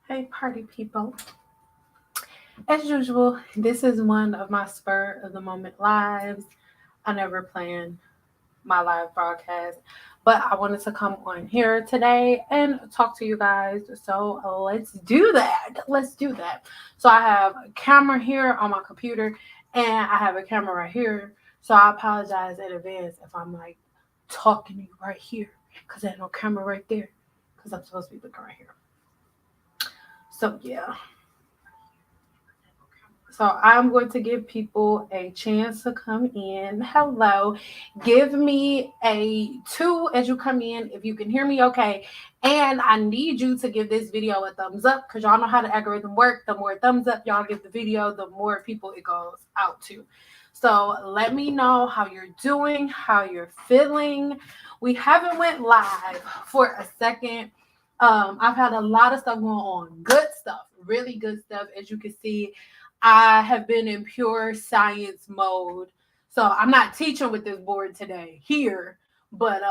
Hey, party people. As usual, this is one of my spur of the moment lives. I never plan my live broadcast, but I wanted to come on here today and talk to you guys. So let's do that. Let's do that. So I have a camera here on my computer and I have a camera right here. So I apologize in advance if I'm like talking to you right here because there's no camera right there because I'm supposed to be looking right here. So yeah. So I'm going to give people a chance to come in. Hello. Give me a 2 as you come in if you can hear me okay. And I need you to give this video a thumbs up because y'all know how the algorithm works. The more thumbs up y'all give the video, the more people it goes out to. So let me know how you're doing, how you're feeling. We haven't went live for a second. I've had a lot of stuff going on. Good stuff, really good stuff. As you can see, I have been in pure science mode. So I'm not teaching with this board today here, but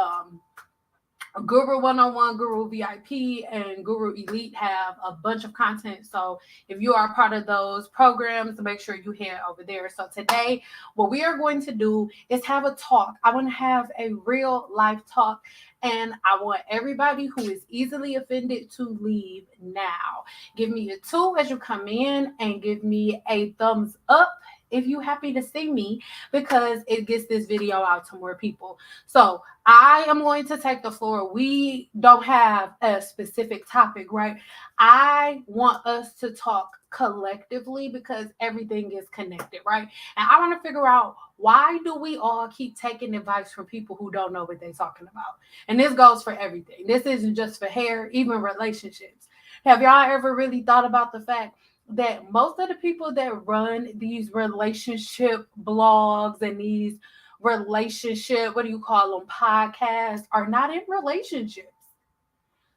Guru 101, Guru VIP, and Guru Elite have a bunch of content. So if you are part of those programs, make sure you head over there. So today, what we are going to do is have a talk. I want to have a real life talk. And I want everybody who is easily offended to leave now. Give me a 2 as you come in and give me a thumbs up if you're happy to see me because it gets this video out to more people. So I am going to take the floor. We don't have a specific topic, right? I want us to talk collectively because everything is connected, right? And I want to figure out why do we all keep taking advice from people who don't know what they're talking about? And this goes for everything. This isn't just for hair, even relationships. Have y'all ever really thought about the fact that most of the people that run these relationship blogs and these relationship, what do you call them, podcasts, are not in relationships?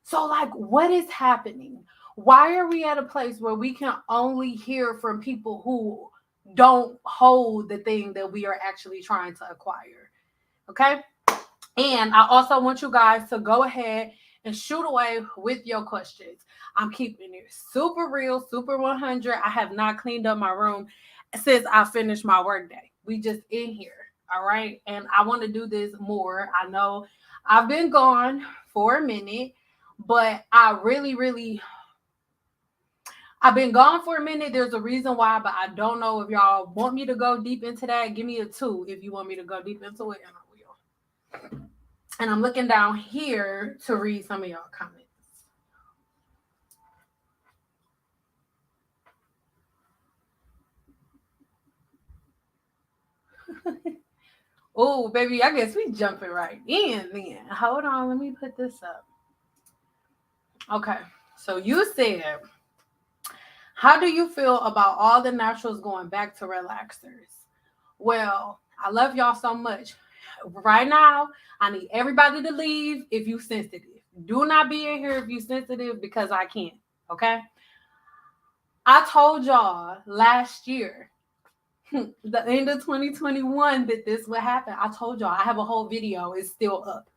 So, like, what is happening? Why are we at a place where we can only hear from people who don't hold the thing that we are actually trying to acquire? Okay. And I also want you guys to go ahead and shoot away with your questions. I'm keeping it super real, super 100. I have not cleaned up my room since I finished my workday. We just in here. All right. And I want to do this more. I know I've been gone for a minute, but I've been gone for a minute. There's a reason why, but I don't know if y'all want me to go deep into that. Give me a 2 if you want me to go deep into it, and I will. And I'm looking down here to read some of y'all comments. Oh, baby, I guess we jumping right in then. Hold on, let me put this up. Okay, so you said, how do you feel about all the naturals going back to relaxers? Well, I love y'all so much. Right now, I need everybody to leave if you sensitive. Do not be in here if you sensitive because I can't. Okay? I told y'all last year, the end of 2021, that this would happen. I told y'all. I have a whole video. It's still up.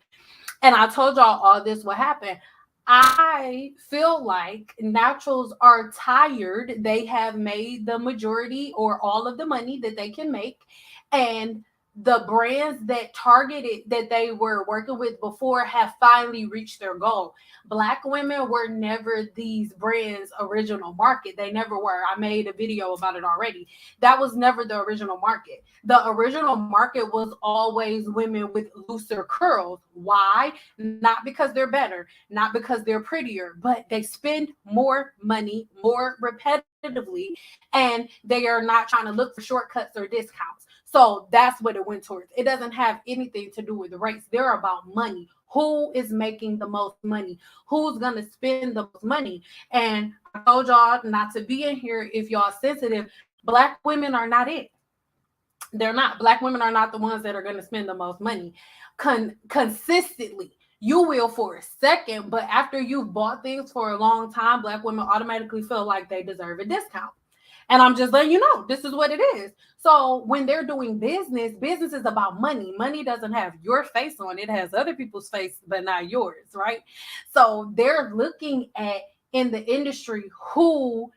And I told y'all all this would happen. I feel like naturals are tired. They have made the majority or all of the money that they can make. And the brands that targeted that they were working with before have finally reached their goal. Black women were never these brands' original market. They never were. I made a video about it already. That was never the original market. The original market was always women with looser curls. Why? Not because they're better, not because they're prettier, but they spend more money more repetitively and they are not trying to look for shortcuts or discounts. So that's what it went towards. It doesn't have anything to do with the race. They're about money. Who is making the most money? Who's going to spend the most money? And I told y'all not to be in here if y'all sensitive. Black women are not it. They're not. Black women are not the ones that are going to spend the most money consistently. You will for a second, but after you've bought things for a long time, Black women automatically feel like they deserve a discount. And I'm just letting you know, this is what it is. So when they're doing business, business is about money. Money doesn't have your face on it. It has other people's face, but not yours, right? So they're looking at in the industry who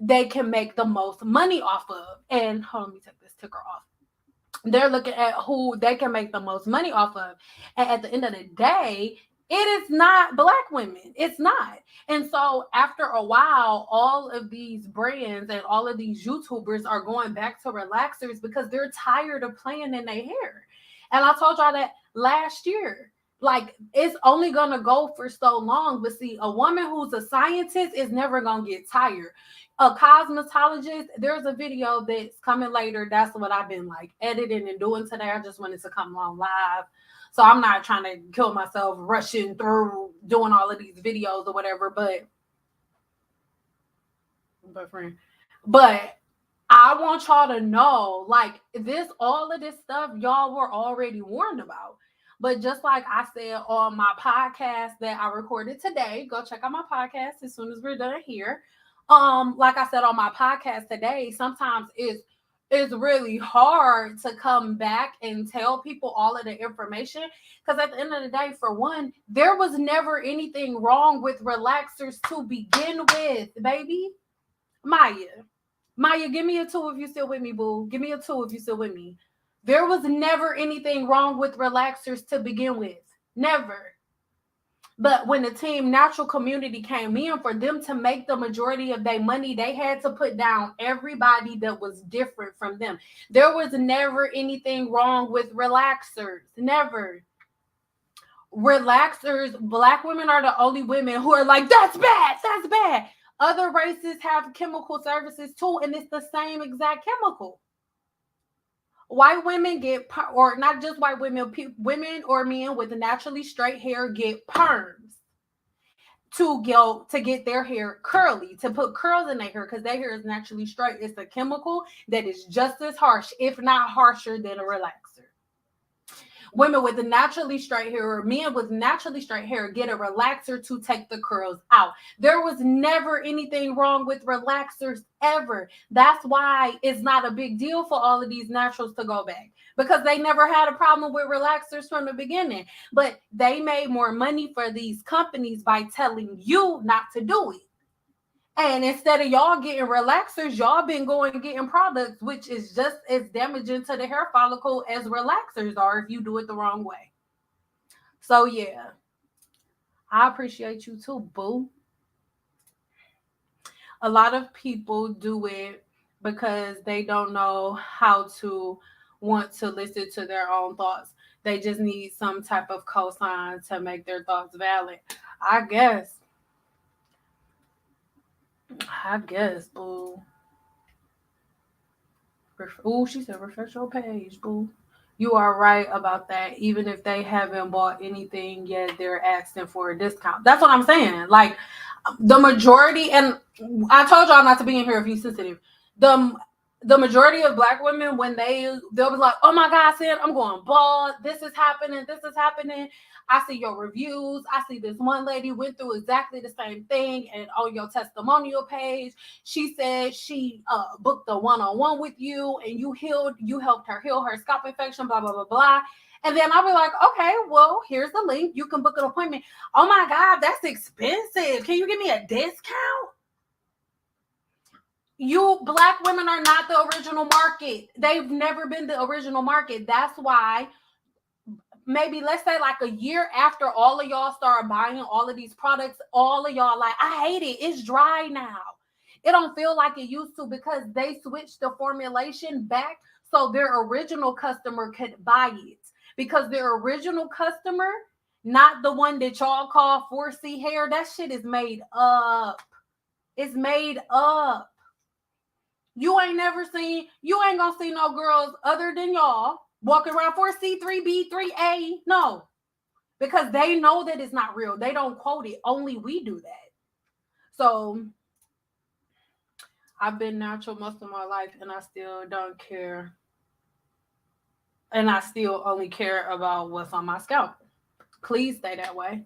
they can make the most money off of. And hold on, let me take this ticker off. They're looking at who they can make the most money off of. And at the end of the day, it is not Black women. It's not. And so after a while, all of these brands and all of these YouTubers are going back to relaxers because they're tired of playing in their hair. And I told y'all that last year. Like, it's only gonna go for so long. But see, a woman who's a scientist is never gonna get tired. A cosmetologist, there's a video that's coming later. That's what I've been like editing and doing today. I just wanted to come on live. So I'm not trying to kill myself rushing through doing all of these videos or whatever, but I want y'all to know, like, all of this stuff y'all were already warned about. But just like I said on my podcast that I recorded today, go check out my podcast as soon as we're done here. Like I said on my podcast today, sometimes it's really hard to come back and tell people all of the information, because at the end of the day, for one, there was never anything wrong with relaxers to begin with, baby. Maya, give me a 2 if you still with me, boo. Give me a 2 if you still with me. There was never anything wrong with relaxers to begin with. Never. But when the Team Natural community came in, for them to make the majority of their money, they had to put down everybody that was different from them. There was never anything wrong with relaxers. Never. Relaxers, Black women are the only women who are like, that's bad, that's bad. Other races have chemical services too, and it's the same exact chemical. White women get, or not just white women, women or men with naturally straight hair get perms to get their hair curly, to put curls in their hair, because their hair is naturally straight. It's a chemical that is just as harsh, if not harsher, than a relaxer. Women with naturally straight hair or men with naturally straight hair get a relaxer to take the curls out. There was never anything wrong with relaxers ever. That's why it's not a big deal for all of these naturals to go back, because they never had a problem with relaxers from the beginning. But they made more money for these companies by telling you not to do it. And instead of y'all getting relaxers, y'all been going and getting products, which is just as damaging to the hair follicle as relaxers are if you do it the wrong way. So yeah, I appreciate you too, boo. A lot of people do it because they don't know how to want to listen to their own thoughts. They just need some type of cosign to make their thoughts valid. I guess, boo. Oh, she said, refresh your page, boo. You are right about that. Even if they haven't bought anything yet, they're asking for a discount. That's what I'm saying. Like, the majority, and I told y'all not to be in here if you're sensitive. The majority of Black women, when they'll be like, oh my God, Sam, I'm going bald. This is happening. I see your reviews. I see this one lady went through exactly the same thing. And on your testimonial page, she said she booked a one-on-one with you and you helped her heal her scalp infection, blah, blah, blah, blah. And then I'll be like, okay, well, here's the link. You can book an appointment. Oh my God, that's expensive. Can you give me a discount? You Black women are not the original market. They've never been the original market. That's why maybe, let's say, like a year after all of y'all start buying all of these products, all of y'all like, I hate it. It's dry now. It don't feel like it used to, because they switched the formulation back so their original customer could buy it. Because their original customer, not the one that y'all call 4C hair, that shit is made up. It's made up. You ain't gonna see no girls other than y'all walking around 4C, 3B, 3A. No, because they know that it's not real. They don't quote it. Only we do that. So I've been natural most of my life and I still don't care. And I still only care about what's on my scalp. Please stay that way.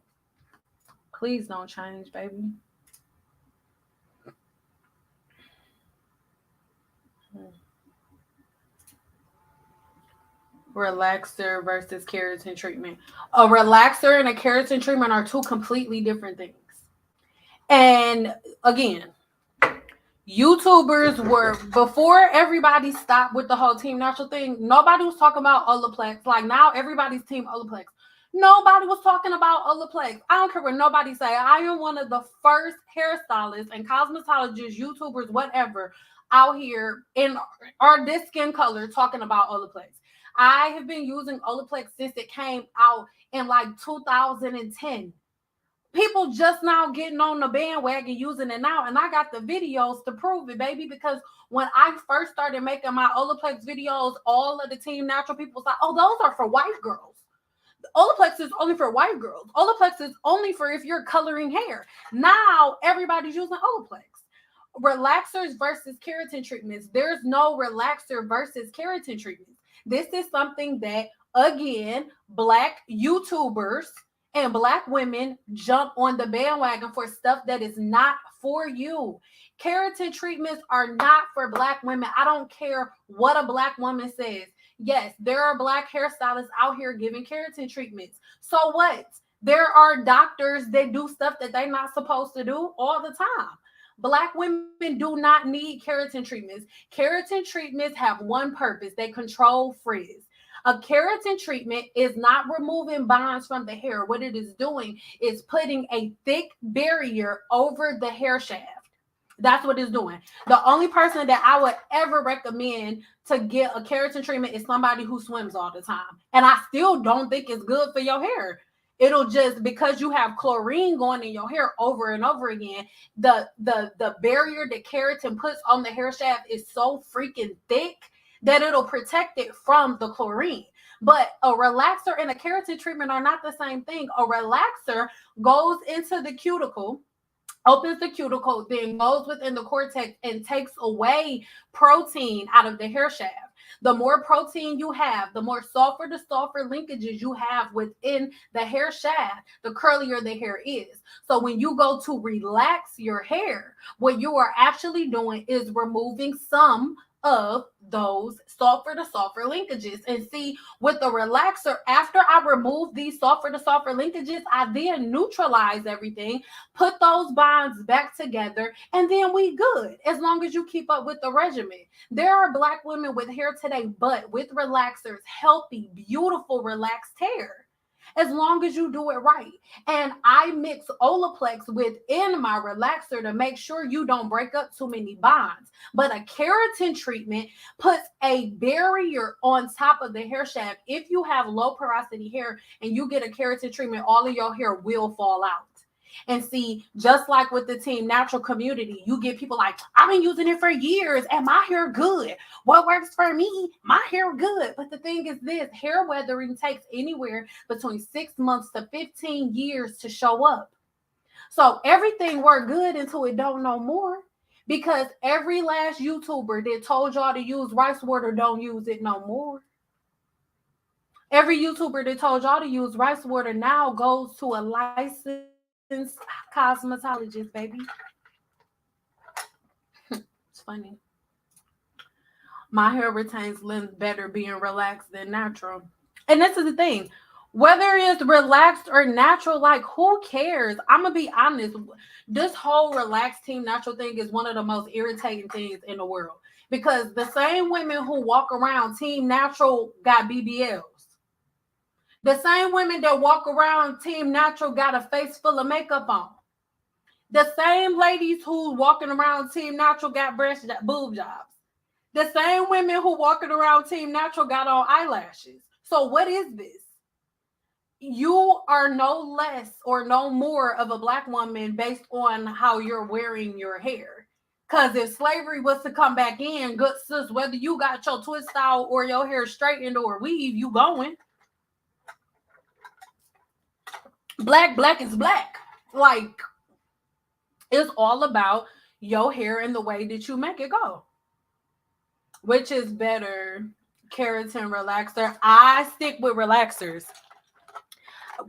Please don't change, baby. Relaxer versus keratin treatment. A relaxer and a keratin treatment are two completely different things. And again, YouTubers were, before everybody stopped with the whole Team Natural thing, nobody was talking about Olaplex. Like now everybody's Team Olaplex. Nobody was talking about Olaplex. I don't care what nobody say. I am one of the first hairstylists and cosmetologists, YouTubers, whatever, out here in our this skin color talking about Olaplex. I have been using Olaplex since it came out in like 2010. People just now getting on the bandwagon using it now, and I got the videos to prove it, baby. Because when I first started making my Olaplex videos, all of the Team Natural people was like, "Oh, those are for white girls. Olaplex is only for white girls. Olaplex is only for if you're coloring hair." Now everybody's using Olaplex. Relaxers versus keratin treatments. There's no relaxer versus keratin treatments. This is something that, again, Black YouTubers and Black women jump on the bandwagon for stuff that is not for you. Keratin treatments are not for Black women. I don't care what a Black woman says. Yes, there are Black hairstylists out here giving keratin treatments. So what? There are doctors that do stuff that they're not supposed to do all the time. Black women do not need keratin treatments. Keratin treatments have one purpose: they control frizz. A keratin treatment is not removing bonds from the hair. What it is doing is putting a thick barrier over the hair shaft. That's what it's doing. The only person that I would ever recommend to get a keratin treatment is somebody who swims all the time. And I still don't think it's good for your hair. It'll just, because you have chlorine going in your hair over and over again, the barrier that keratin puts on the hair shaft is so freaking thick that it'll protect it from the chlorine. But a relaxer and a keratin treatment are not the same thing. A relaxer goes into the cuticle, opens the cuticle, then goes within the cortex and takes away protein out of the hair shaft. The more protein you have, the more sulfur to sulfur linkages you have within the hair shaft, the curlier the hair is. So when you go to relax your hair, what you are actually doing is removing some of those sulfur to sulfur linkages. And see, with the relaxer, after I remove these sulfur to sulfur linkages, I then neutralize everything, put those bonds back together, and then we good, as long as you keep up with the regimen. There are Black women with hair today, but with relaxers, healthy, beautiful, relaxed hair, as long as you do it right. And I mix Olaplex within my relaxer to make sure you don't break up too many bonds. But a keratin treatment puts a barrier on top of the hair shaft. If you have low porosity hair and you get a keratin treatment, all of your hair will fall out. And see, just like with the Team Natural community, you get people like, "I've been using it for years and my hair good. What works for me? My hair good." But the thing is this: hair weathering takes anywhere between 6 months to 15 years to show up. So everything worked good until it don't no more. Because every last YouTuber that told y'all to use rice water don't use it no more. Every YouTuber that told y'all to use rice water now goes to a licensed cosmetologist, baby. It's funny. My hair retains length better being relaxed than natural. And this is the thing. Whether it's relaxed or natural, like, who cares? I'm going to be honest. This whole relaxed Team Natural thing is one of the most irritating things in the world. Because the same women who walk around Team Natural got BBLs. The same women that walk around Team Natural got a face full of makeup on. The same ladies who walking around Team Natural got boob jobs. The same women who walking around Team Natural got on eyelashes. So what is this? You are no less or no more of a Black woman based on how you're wearing your hair. Because if slavery was to come back in, good sis, whether you got your twist out or your hair straightened or weave, you going. Black is black. Like, it's all about your hair and the way that you make it go. Which is better, keratin, relaxer? I stick with relaxers.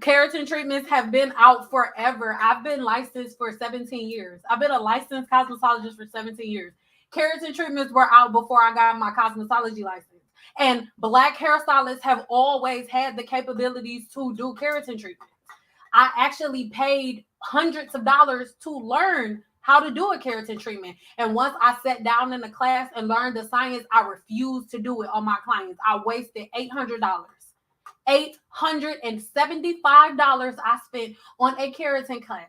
Keratin treatments have been out forever. I've been licensed for 17 years. I've been a licensed cosmetologist for 17 years. Keratin treatments were out before I got my cosmetology license. And Black hairstylists have always had the capabilities to do keratin treatments. I actually paid hundreds of dollars to learn how to do a keratin treatment. And once I sat down in the class and learned the science, I refused to do it on my clients. I wasted $800. $875 I spent on a keratin class.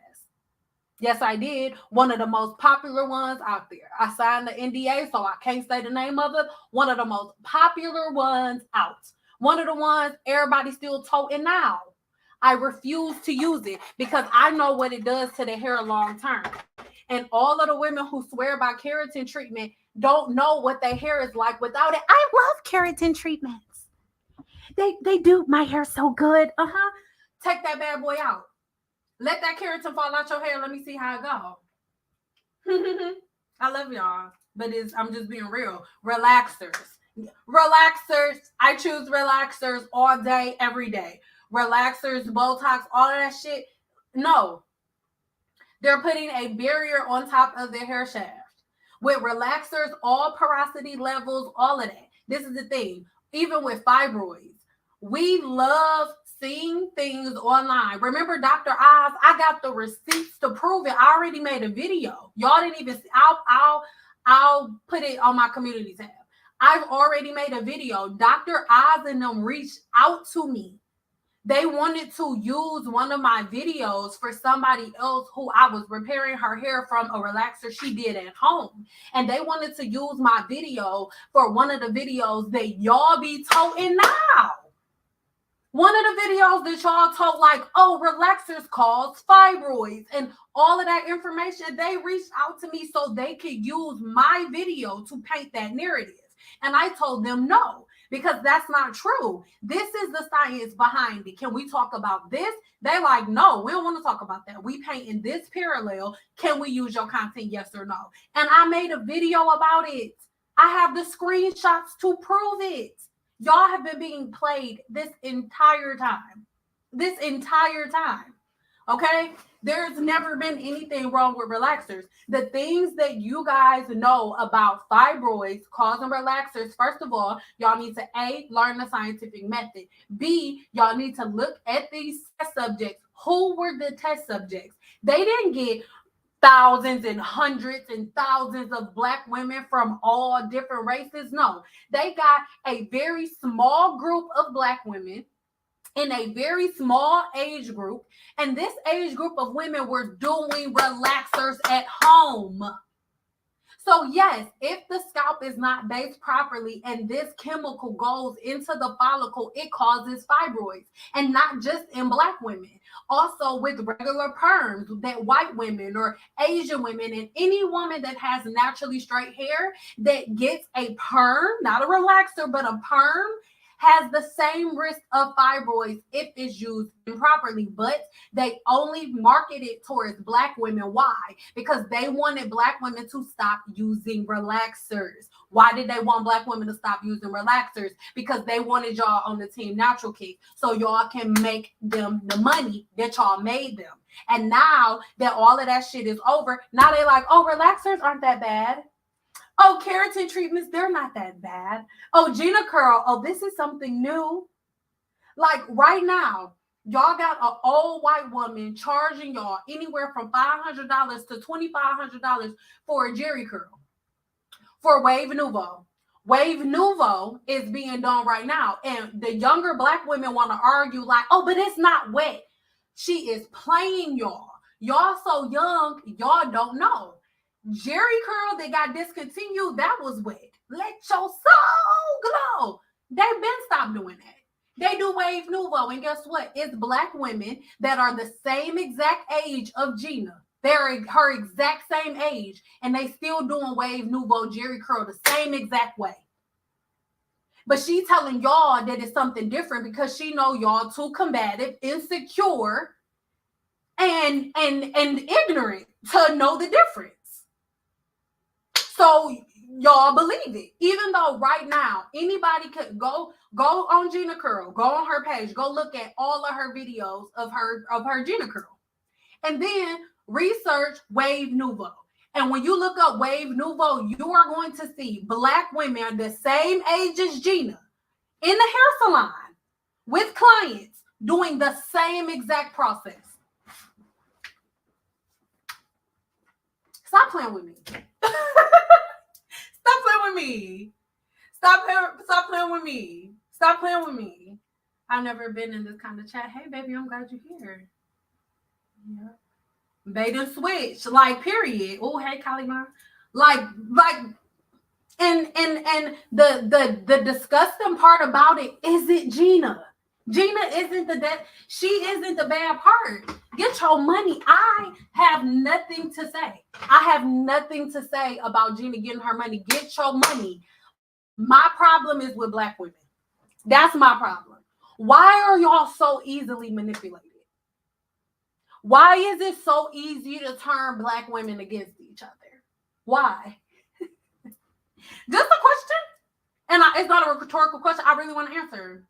Yes, I did. One of the most popular ones out there. I signed the NDA, so I can't say the name of it. One of the most popular ones out. One of the ones everybody's still toting now. I refuse to use it because I know what it does to the hair long term. And all of the women who swear by keratin treatment don't know what their hair is like without it. I love keratin treatments. They do my hair so good. Take that bad boy out. Let that keratin fall out your hair. Let me see how it go. I love y'all, but I'm just being real. Relaxers. I choose relaxers all day, every day. Relaxers, Botox, all of that shit. No. They're putting a barrier on top of the hair shaft. With relaxers, all porosity levels, all of that. This is the thing. Even with fibroids, we love seeing things online. Remember Dr. Oz? I got the receipts to prove it. I already made a video. Y'all didn't even see. I'll put it on my community tab. I've already made a video. Dr. Oz and them reached out to me. They wanted to use one of my videos for somebody else who I was repairing her hair from a relaxer she did at home. And they wanted to use my video for one of the videos that y'all be toting now. One of the videos that y'all told, like, oh, relaxers cause fibroids and all of that information, they reached out to me so they could use my video to paint that narrative. And I told them no, because that's not true. This is the science behind it. Can we talk about this? They like, no, we don't want to talk about that. We paint in this parallel. Can we use your content? Yes or no? And I made a video about it. I have the screenshots to prove it. Y'all have been being played this entire time. Okay? There's never been anything wrong with relaxers. The things that you guys know about fibroids causing relaxers, first of all, y'all need to A, learn the scientific method. B, y'all need to look at these test subjects. Who were the test subjects? They didn't get thousands and hundreds and thousands of Black women from all different races. No, they got a very small group of Black women in a very small age group. And this age group of women were doing relaxers at home. So yes, if the scalp is not bathed properly and this chemical goes into the follicle, it causes fibroids. And not just in Black women. Also with regular perms, that white women or Asian women and any woman that has naturally straight hair that gets a perm, not a relaxer, but a perm, has the same risk of fibroids if it's used improperly, but they only market it towards Black women. Why? Because they wanted Black women to stop using relaxers. Why did they want Black women to stop using relaxers? Because they wanted y'all on the Team Natural kick, so y'all can make them the money that y'all made them. And now that all of that shit is over, now they're like, oh, relaxers aren't that bad. Oh, keratin treatments, they're not that bad. Oh, Gina Curl, oh, this is something new. Like right now, y'all got an old white woman charging y'all anywhere from $500 to $2,500 for a Jerry curl, for Wave Nouveau. Wave Nouveau is being done right now. And the younger Black women want to argue like, oh, but it's not wet. She is playing y'all. Y'all so young, y'all don't know. Jerry curl that got discontinued, that was wet. Let your soul glow. They've been stopped doing that. They do Wave Nouveau, and guess what? It's Black women that are the same exact age of Gina. They're her exact same age, and they still doing Wave Nouveau Jerry curl the same exact way. But she telling y'all that it's something different because she know y'all too combative, insecure, and ignorant to know the difference. So y'all believe it, even though right now anybody could go on Gina Curl, go on her page, go look at all of her videos of her Gina Curl, and then research Wave Nouveau. And when you look up Wave Nouveau, you are going to see Black women the same age as Gina in the hair salon with clients doing the same exact process. Stop playing with me. Stop playing with me. Stop playing with me. Stop playing with me. I've never been in this kind of chat. Hey, baby, I'm glad you're here. Yeah. Bait and switch. Like, period. Oh, hey, Kalima. Like, and the disgusting part about it isn't Gina. Gina isn't she isn't the bad part. Get your money. I have nothing to say. I have nothing to say about Gina getting her money. Get your money. My problem is with Black women. That's my problem. Why are y'all so easily manipulated? Why is it so easy to turn Black women against each other? Why? Just a question. And it's not a rhetorical question. I really want to answer.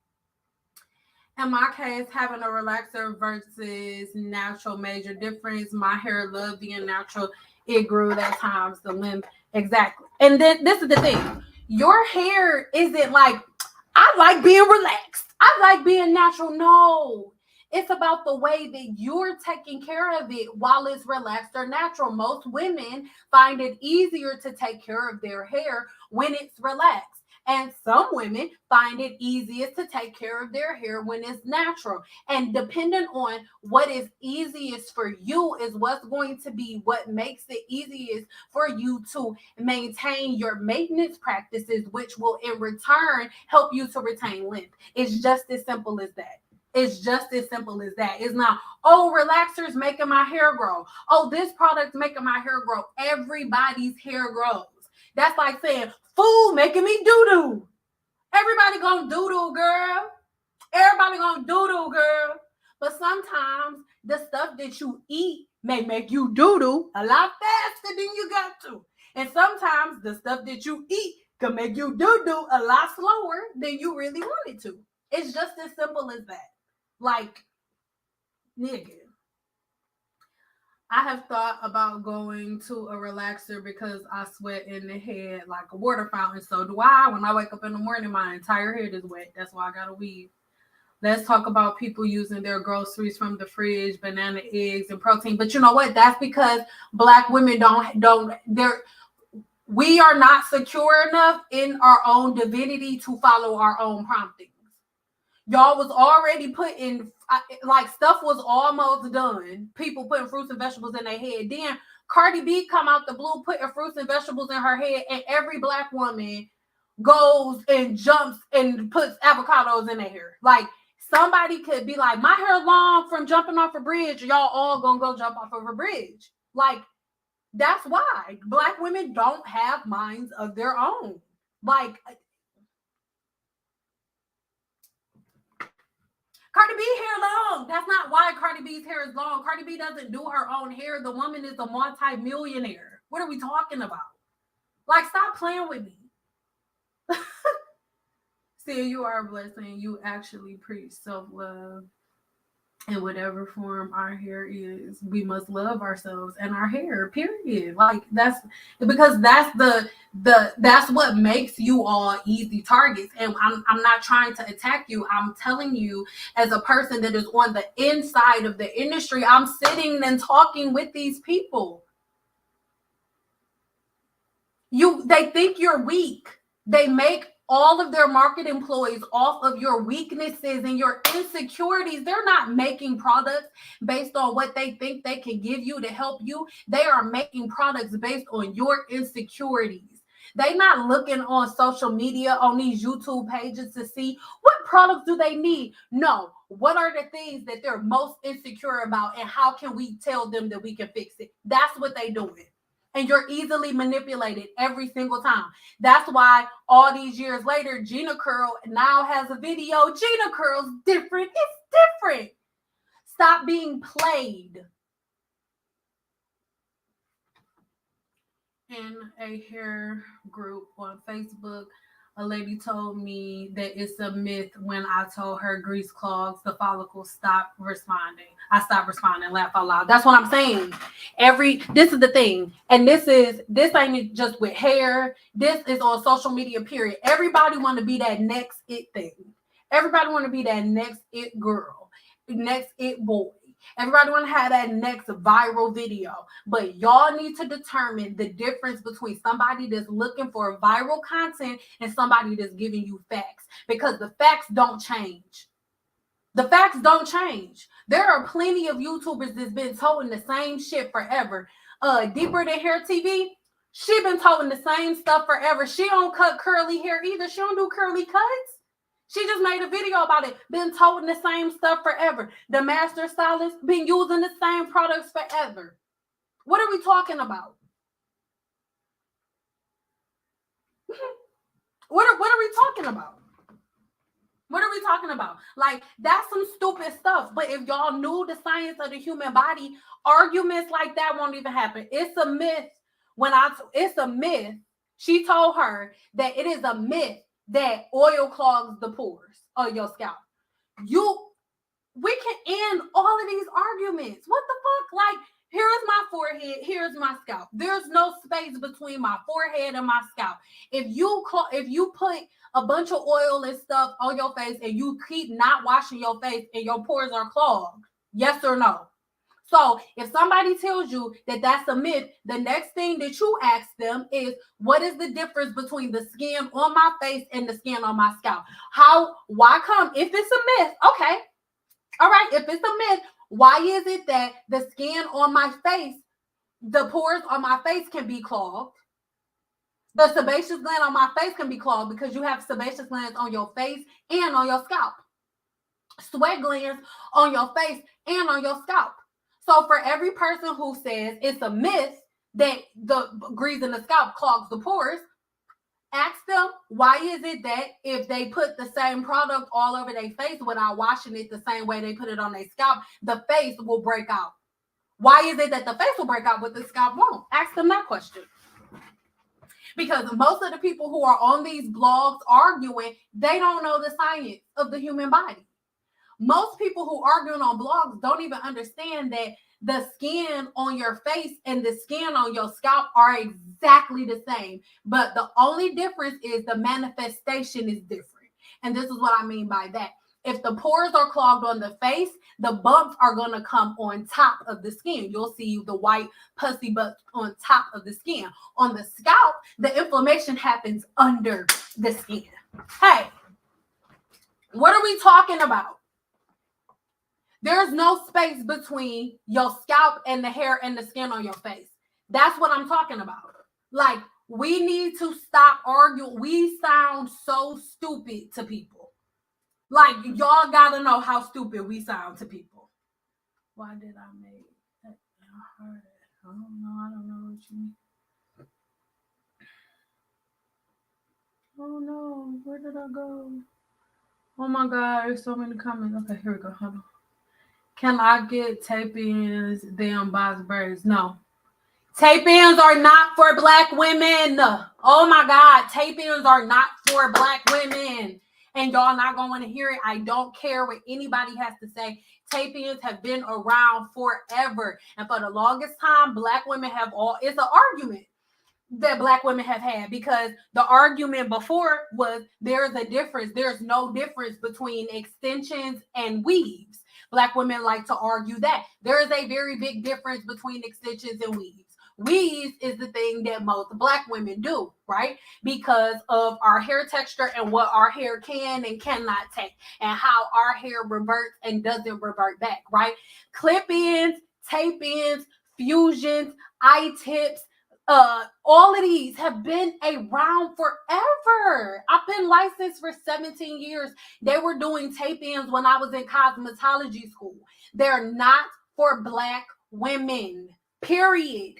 In my case, having a relaxer versus natural major difference. My hair loved being natural. It grew at times, the length. Exactly. And then this is the thing. Your hair isn't like, I like being relaxed. I like being natural. No. It's about the way that you're taking care of it while it's relaxed or natural. Most women find it easier to take care of their hair when it's relaxed. And some women find it easiest to take care of their hair when it's natural. And depending on what is easiest for you is what's going to be what makes it easiest for you to maintain your maintenance practices, which will in return help you to retain length. It's just as simple as that. It's just as simple as that. It's not, oh, relaxers making my hair grow. Oh, this product's making my hair grow. Everybody's hair grows. That's like saying, food making me doo-doo. Everybody gonna doo-doo, girl. Everybody gonna doo-doo, girl. But sometimes the stuff that you eat may make you doo-doo a lot faster than you got to. And sometimes the stuff that you eat can make you doo-doo a lot slower than you really wanted to. It's just as simple as that. Like, nigga. I have thought about going to a relaxer because I sweat in the head like a water fountain. So do I. When I wake up in the morning, my entire head is wet. That's why I got to weave. Let's talk about people using their groceries from the fridge, banana, eggs, and protein. But you know what? That's because Black women we are not secure enough in our own divinity to follow our own promptings. Y'all was already putting, like, stuff was almost done. People putting fruits and vegetables in their head. Then Cardi B come out the blue putting fruits and vegetables in her head, and every Black woman goes and jumps and puts avocados in their hair. Like, somebody could be like, my hair long from jumping off a bridge. Y'all all gonna go jump off of a bridge. Like, that's why Black women don't have minds of their own. Like, Cardi B hair long. That's not why Cardi B's hair is long. Cardi B doesn't do her own hair. The woman is a multi-millionaire. What are we talking about? Like, stop playing with me. See, you are a blessing. You actually preach self-love. In whatever form our hair is, we must love ourselves and our hair, period. Like, that's because that's that's what makes you all easy targets. And I'm not trying to attack you. I'm telling you, as a person that is on the inside of the industry, I'm sitting and talking with these people. They think you're weak. They make all of their market employees off of your weaknesses and your insecurities. They're not making products based on what they think they can give you to help you. They are making products based on your insecurities. They're not looking on social media, on these YouTube pages to see what products do they need. No, what are the things that they're most insecure about and how can we tell them that we can fix it? That's what they're doing. And you're easily manipulated every single time. That's why all these years later, Gina Curl now has a video. Gina Curl's different. It's different. Stop being played. In a hair group on Facebook, a lady told me that it's a myth when I told her grease clogs the follicles. Stop responding. I stopped responding, laugh out loud. That's what I'm saying. This is the thing. And this ain't just with hair. This is on social media, period. Everybody want to be that next it thing. Everybody want to be that next it girl, next it boy. Everybody want to have that next viral video. But y'all need to determine the difference between somebody that's looking for viral content and somebody that's giving you facts. Because the facts don't change. The facts don't change. There are plenty of YouTubers that's been toting the same shit forever. Deeper Than Hair TV, she been toting the same stuff forever. She don't cut curly hair either. She don't do curly cuts. She just made a video about it. Been toting the same stuff forever. The master stylist been using the same products forever. What are we talking about? What are we talking about? What are we talking about? Like, that's some stupid stuff. But if y'all knew the science of the human body, arguments like that won't even happen. It's a myth. It's a myth. She told her that it is a myth that oil clogs the pores of your scalp. We can end all of these arguments. What the fuck? Like, here's my forehead, here's my scalp. There's no space between my forehead and my scalp. If you put a bunch of oil and stuff on your face and you keep not washing your face and your pores are clogged, yes or no? So if somebody tells you that that's a myth, the next thing that you ask them is, what is the difference between the skin on my face and the skin on my scalp? Why come, if it's a myth, okay, all right, if it's a myth, why is it that the skin on my face, the pores on my face can be clogged? The sebaceous gland on my face can be clogged because you have sebaceous glands on your face and on your scalp. Sweat glands on your face and on your scalp. So for every person who says it's a myth that the grease in the scalp clogs the pores, ask them, why is it that if they put the same product all over their face without washing it the same way they put it on their scalp, the face will break out? Why is it that the face will break out but the scalp won't? Ask them that question. Because most of the people who are on these blogs arguing, they don't know the science of the human body. Most people who are arguing on blogs don't even understand that the skin on your face and the skin on your scalp are exactly the same. But the only difference is the manifestation is different. And this is what I mean by that. If the pores are clogged on the face, the bumps are going to come on top of the skin. You'll see the white pussy bumps on top of the skin. On the scalp, the inflammation happens under the skin. Hey, what are we talking about? There's no space between your scalp and the hair and the skin on your face. That's what I'm talking about. Like, we need to stop arguing. We sound so stupid to people. Like, y'all gotta know how stupid we sound to people. Why did I make that hard? I don't know what you mean. Oh no, where did I go? Oh my god, there's so many comments. Okay, here we go. Hold on. Can I get tape-ins, damn box braids? No. Tape-ins are not for black women. Oh my god, tape-ins are not for black women. And y'all not going to want to hear it. I don't care what anybody has to say. Tape-ins have been around forever. And for the longest time, black women it's an argument that black women have had, because the argument before was there's a difference. There's no difference between extensions and weaves. Black women like to argue that. There is a very big difference between extensions and weaves. Weaves is the thing that most black women do, right? Because of our hair texture and what our hair can and cannot take, and how our hair reverts and doesn't revert back, right? Clip-ins, tape-ins, fusions, eye-tips, all of these have been around forever. I've been licensed for 17 years. They were doing tape-ins when I was in cosmetology school. They're not for black women, period.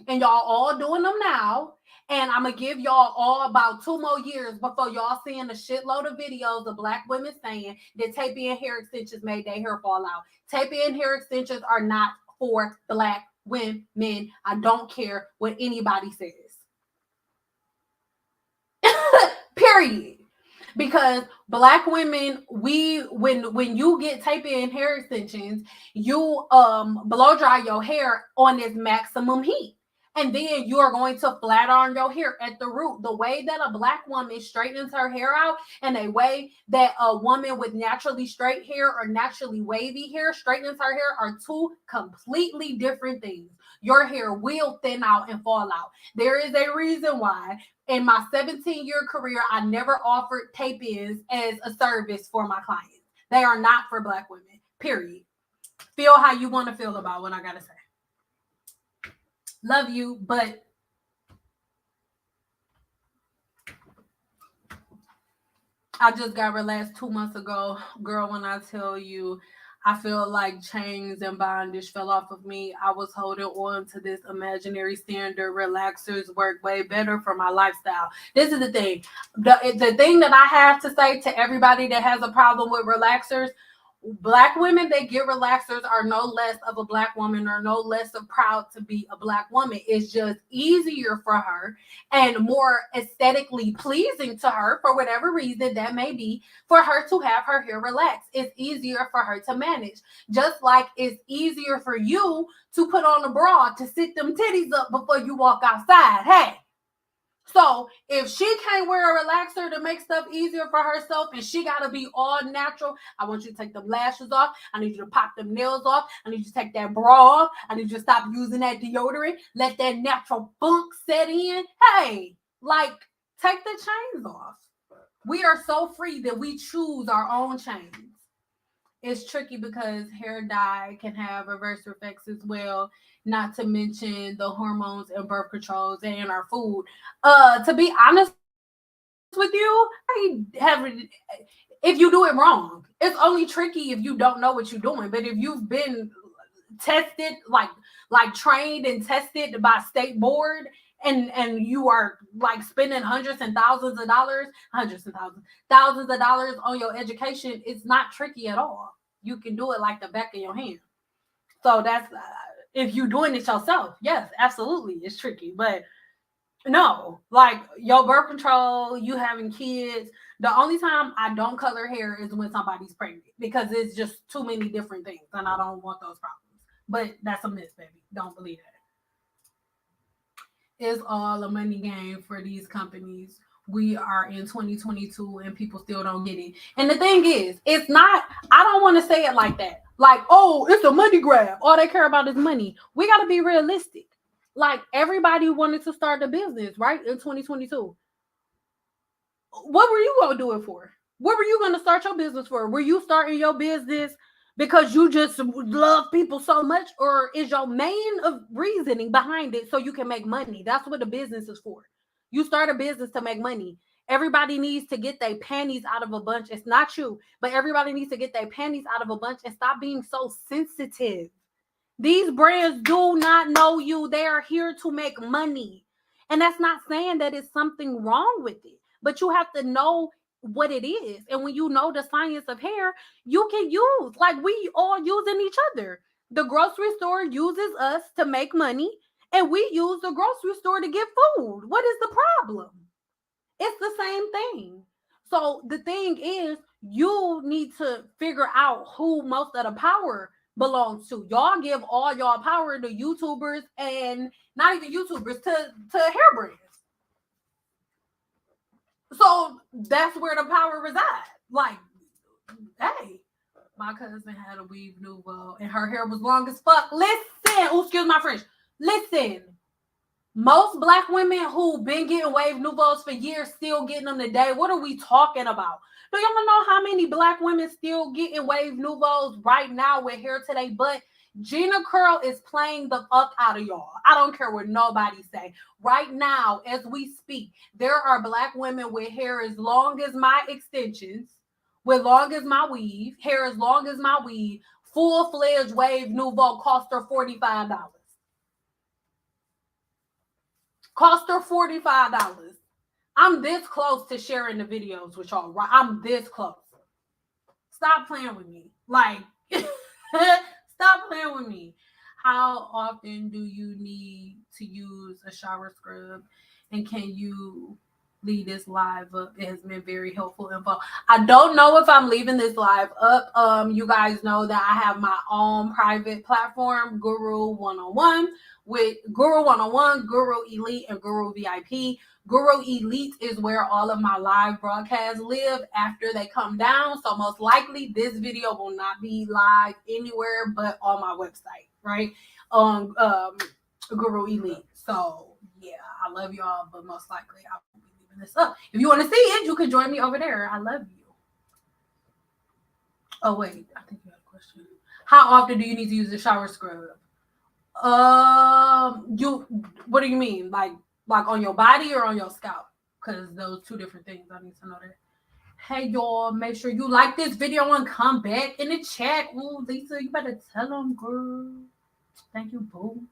And y'all all doing them now. And I'm going to give y'all all about 2 more years before y'all seeing a shitload of videos of black women saying that tape-in hair extensions made their hair fall out. Tape-in hair extensions are not for black women. I don't care what anybody says. Period. Because black women, when you get tape-in hair extensions, you blow dry your hair on this maximum heat. And then you are going to flat iron your hair at the root. The way that a Black woman straightens her hair out and a way that a woman with naturally straight hair or naturally wavy hair straightens her hair are two completely different things. Your hair will thin out and fall out. There is a reason why in my 17-year career, I never offered tape-ins as a service for my clients. They are not for Black women, period. Feel how you want to feel about what I got to say. Love you, but I just got relaxed 2 months ago. Girl, when I tell you, I feel like chains and bondage fell off of me. I was holding on to this imaginary standard. Relaxers work way better for my lifestyle. This is the thing. The thing that I have to say to everybody that has a problem with relaxers, Black women that get relaxers are no less of a Black woman or no less of proud to be a Black woman. It's just easier for her and more aesthetically pleasing to her, for whatever reason that may be, for her to have her hair relaxed. It's easier for her to manage. Just like it's easier for you to put on a bra to sit them titties up before you walk outside. Hey. So if she can't wear a relaxer to make stuff easier for herself and she got to be all natural, I want you to take them lashes off. I need you to pop them nails off. I need you to take that bra off. I need you to stop using that deodorant. Let that natural funk set in. Hey, like, take the chains off. We are so free that we choose our own chains. It's tricky because hair dye can have reverse effects as well, not to mention the hormones and birth controls and our food. To be honest with you, if you do it wrong, it's only tricky if you don't know what you're doing. But if you've been tested, like trained and tested by state board, and you are like spending hundreds and thousands of dollars on your education, it's not tricky at all. You can do it like the back of your hand. So that's if you're doing it yourself. Yes, absolutely, it's tricky. But no, like your birth control, you having kids. The only time I don't color hair is when somebody's pregnant, because it's just too many different things and I don't want those problems. But that's a myth, baby. Don't believe that. It's all a money game for these companies. We are in 2022 and people still don't get it. And the thing is, it's not, I don't want to say it like that. Like, oh, it's a money grab. All they care about is money. We got to be realistic. Like, everybody wanted to start a business, right? In 2022. What were you going to do it for? What were you going to start your business for? Were you starting your business because you just love people so much, or is your main of reasoning behind it so you can make money? That's what a business is for. You start a business to make money. Everybody needs to get their panties out of a bunch. It's not you, but everybody needs to get their panties out of a bunch and stop being so sensitive. These brands do not know you. They are here to make money. And that's not saying that it's something wrong with it, but you have to know what it is. And when you know the science of hair, you can use, like we all using each other. The grocery store uses us to make money, and we use the grocery store to get food. What is the problem? It's the same thing. So the thing is, you need to figure out who most of the power belongs to. Y'all give all y'all power to YouTubers, and not even YouTubers, to hair brands. So that's where the power resides. Like, hey, my cousin had a weave nouveau and her hair was long as fuck. Listen, excuse my French. Listen, most Black women who been getting wave nouveaus for years still getting them today. What are we talking about? Do y'all know how many Black women still getting wave nouveaus right now with hair today? But Gina Curl is playing the fuck out of y'all. I don't care what nobody say. Right now, as we speak, there are Black women with hair as long as my extensions, with long as my weave, hair as long as my weave, full-fledged wave nouveau cost her $45. Cost her $45. I'm this close to sharing the videos with y'all, right? I'm this close. Stop playing with me. Like, stop playing with me. How often do you need to use a shower scrub? And can you leave this live up? It has been very helpful info. I don't know if I'm leaving this live up. You guys know that I have my own private platform, Guru 101, with Guru 101, Guru Elite, and Guru VIP. Guru Elite is where all of my live broadcasts live after they come down. So most likely this video will not be live anywhere but on my website, right? On Guru Elite. So yeah, I love y'all, but most likely I will be leaving this up. If you want to see it, you can join me over there. I love you. Oh wait, I think you had a question. How often do you need to use the shower scrub? What do you mean? Like on your body or on your scalp? Because those two different things. I need to know that. Hey y'all, make sure you like this video and come back in the chat. Ooh, Lisa, you better tell them, girl. Thank you, boo.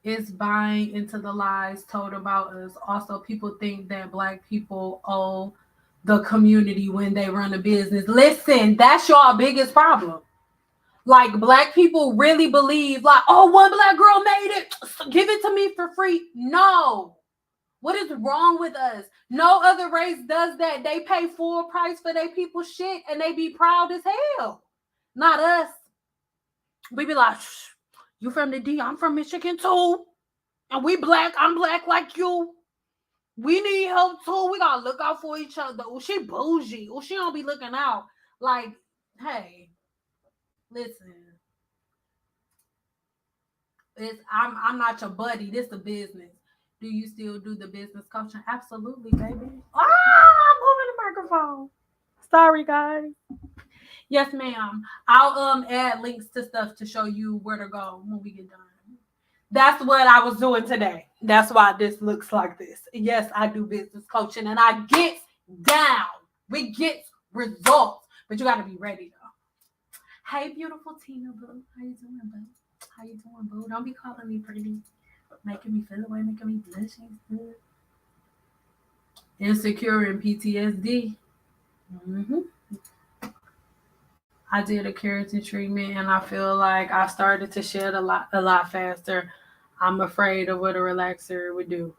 It's buying into the lies told about us. Also, people think that Black people owe the community when they run a business. Listen, that's your biggest problem. Like, Black people really believe, like, oh, one Black girl made it, give it to me for free. No. What is wrong with us? No other race does that. They pay full price for their people's shit and they be proud as hell. Not us. We be like, you from the D, I'm from Michigan too. And we Black, I'm Black like you. We need help too. We gotta look out for each other. Oh, she bougie. Oh, she don't be looking out. Like, hey, listen. I'm not your buddy. This a business. Do you still do the business coaching? Absolutely, baby. I'm moving the microphone. Sorry, guys. Yes, ma'am. I'll add links to stuff to show you where to go when we get done. That's what I was doing today. That's why this looks like this. Yes, I do business coaching and I get down. We get results, but you got to be ready though. Hey, beautiful Tina Boo. How you doing, boo? How you doing, boo? Don't be calling me pretty, making me feel away, making me blushing. Insecure and PTSD. I did a keratin treatment and I feel like I started to shed a lot faster. I'm afraid of what a relaxer would do.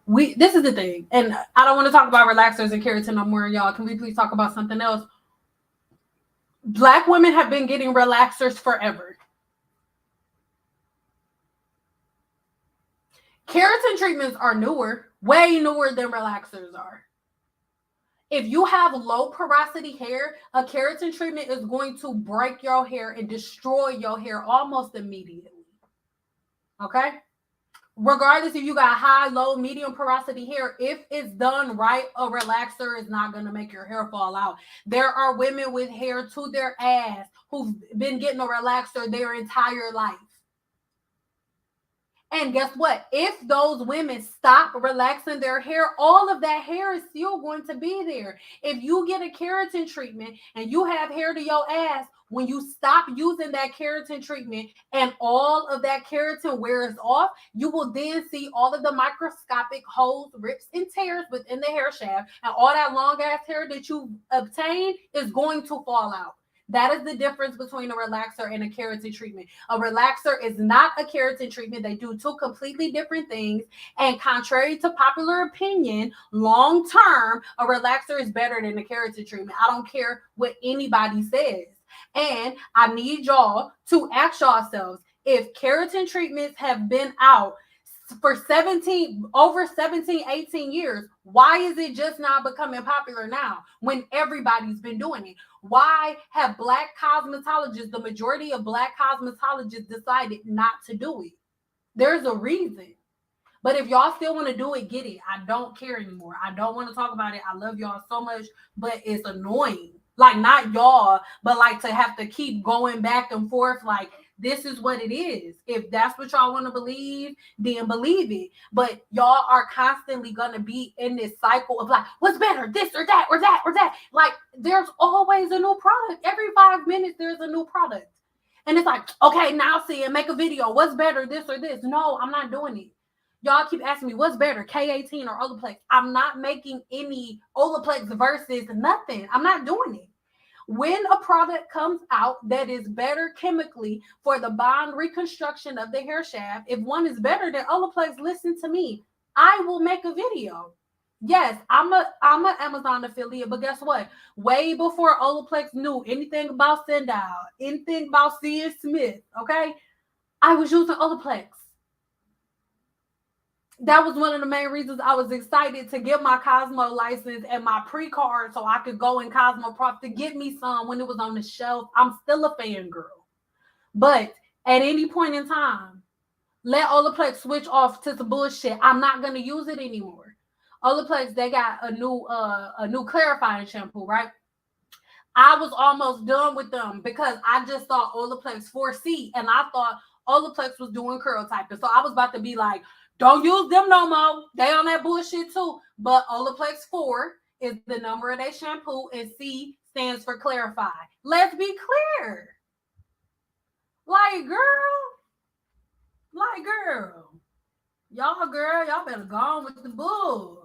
This is the thing, and I don't want to talk about relaxers and keratin no more, y'all. Can we please talk about something else? Black women have been getting relaxers forever. Keratin treatments are newer, way newer than relaxers are. If you have low porosity hair, a keratin treatment is going to break your hair and destroy your hair almost immediately. Okay? Regardless if you got high, low, medium porosity hair, if it's done right, a relaxer is not going to make your hair fall out. There are women with hair to their ass who've been getting a relaxer their entire life. And guess what? If those women stop relaxing their hair, all of that hair is still going to be there. If you get a keratin treatment and you have hair to your ass, when you stop using that keratin treatment and all of that keratin wears off, you will then see all of the microscopic holes, rips, and tears within the hair shaft, and all that long ass hair that you obtained is going to fall out. That is the difference between a relaxer and a keratin treatment. A relaxer is not a keratin treatment. They do two completely different things. And contrary to popular opinion, long term, a relaxer is better than a keratin treatment. I don't care what anybody says. And I need y'all to ask yourselves, if keratin treatments have been out for 18 years, why is it just now becoming popular now when everybody's been doing it? Why have Black cosmetologists, the majority of Black cosmetologists, decided not to do it? There's a reason. But if y'all still want to do it, get it. I don't care anymore. I don't want to talk about it. I love y'all so much, but it's annoying. Like, not y'all, but like to have to keep going back and forth. Like, this is what it is. If that's what y'all want to believe, then believe it. But y'all are constantly going to be in this cycle of like, what's better, this or that or that or that. Like, there's always a new product. Every 5 minutes, there's a new product. And it's like, okay, now see and make a video. What's better, this or this? No, I'm not doing it. Y'all keep asking me, what's better, K18 or Olaplex? I'm not making any Olaplex versus nothing. I'm not doing it. When a product comes out that is better chemically for the bond reconstruction of the hair shaft, if one is better than Olaplex, listen to me. I will make a video. Yes, I'm a Amazon affiliate, but guess what? Way before Olaplex knew anything about Sendal, anything about C.N. Smith, okay? I was using Olaplex. That was one of the main reasons I was excited to get my Cosmo license and my pre-card so I could go in Cosmo Prop to get me some when it was on the shelf. I'm still a fangirl. But at any point in time, let Olaplex switch off to some bullshit. I'm not gonna use it anymore. Olaplex, they got a new clarifying shampoo, right? I was almost done with them because I just saw Olaplex 4C and I thought Olaplex was doing curl typing. So I was about to be like, don't use them no more. They on that bullshit too. But Olaplex 4 is the number of their shampoo and C stands for clarify. Let's be clear. Like, girl. Y'all better go on with the bull.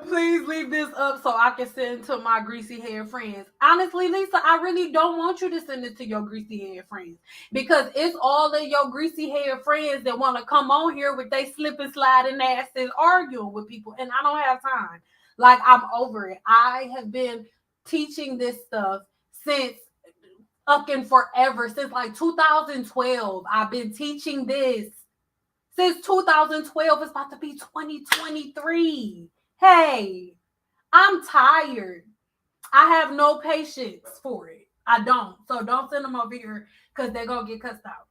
Please leave this up so I can send to my greasy hair friends. Honestly, Lisa, I really don't want you to send it to your greasy hair friends because it's all of your greasy hair friends that want to come on here with they slip and sliding asses arguing with people, and I don't have time. Like, I'm over it. I have been teaching this stuff since fucking forever, since like 2012. I've been teaching this since 2012. It's about to be 2023. Hey, I'm tired. I have no patience for it. I don't. So don't send them over here because they're going to get cussed out.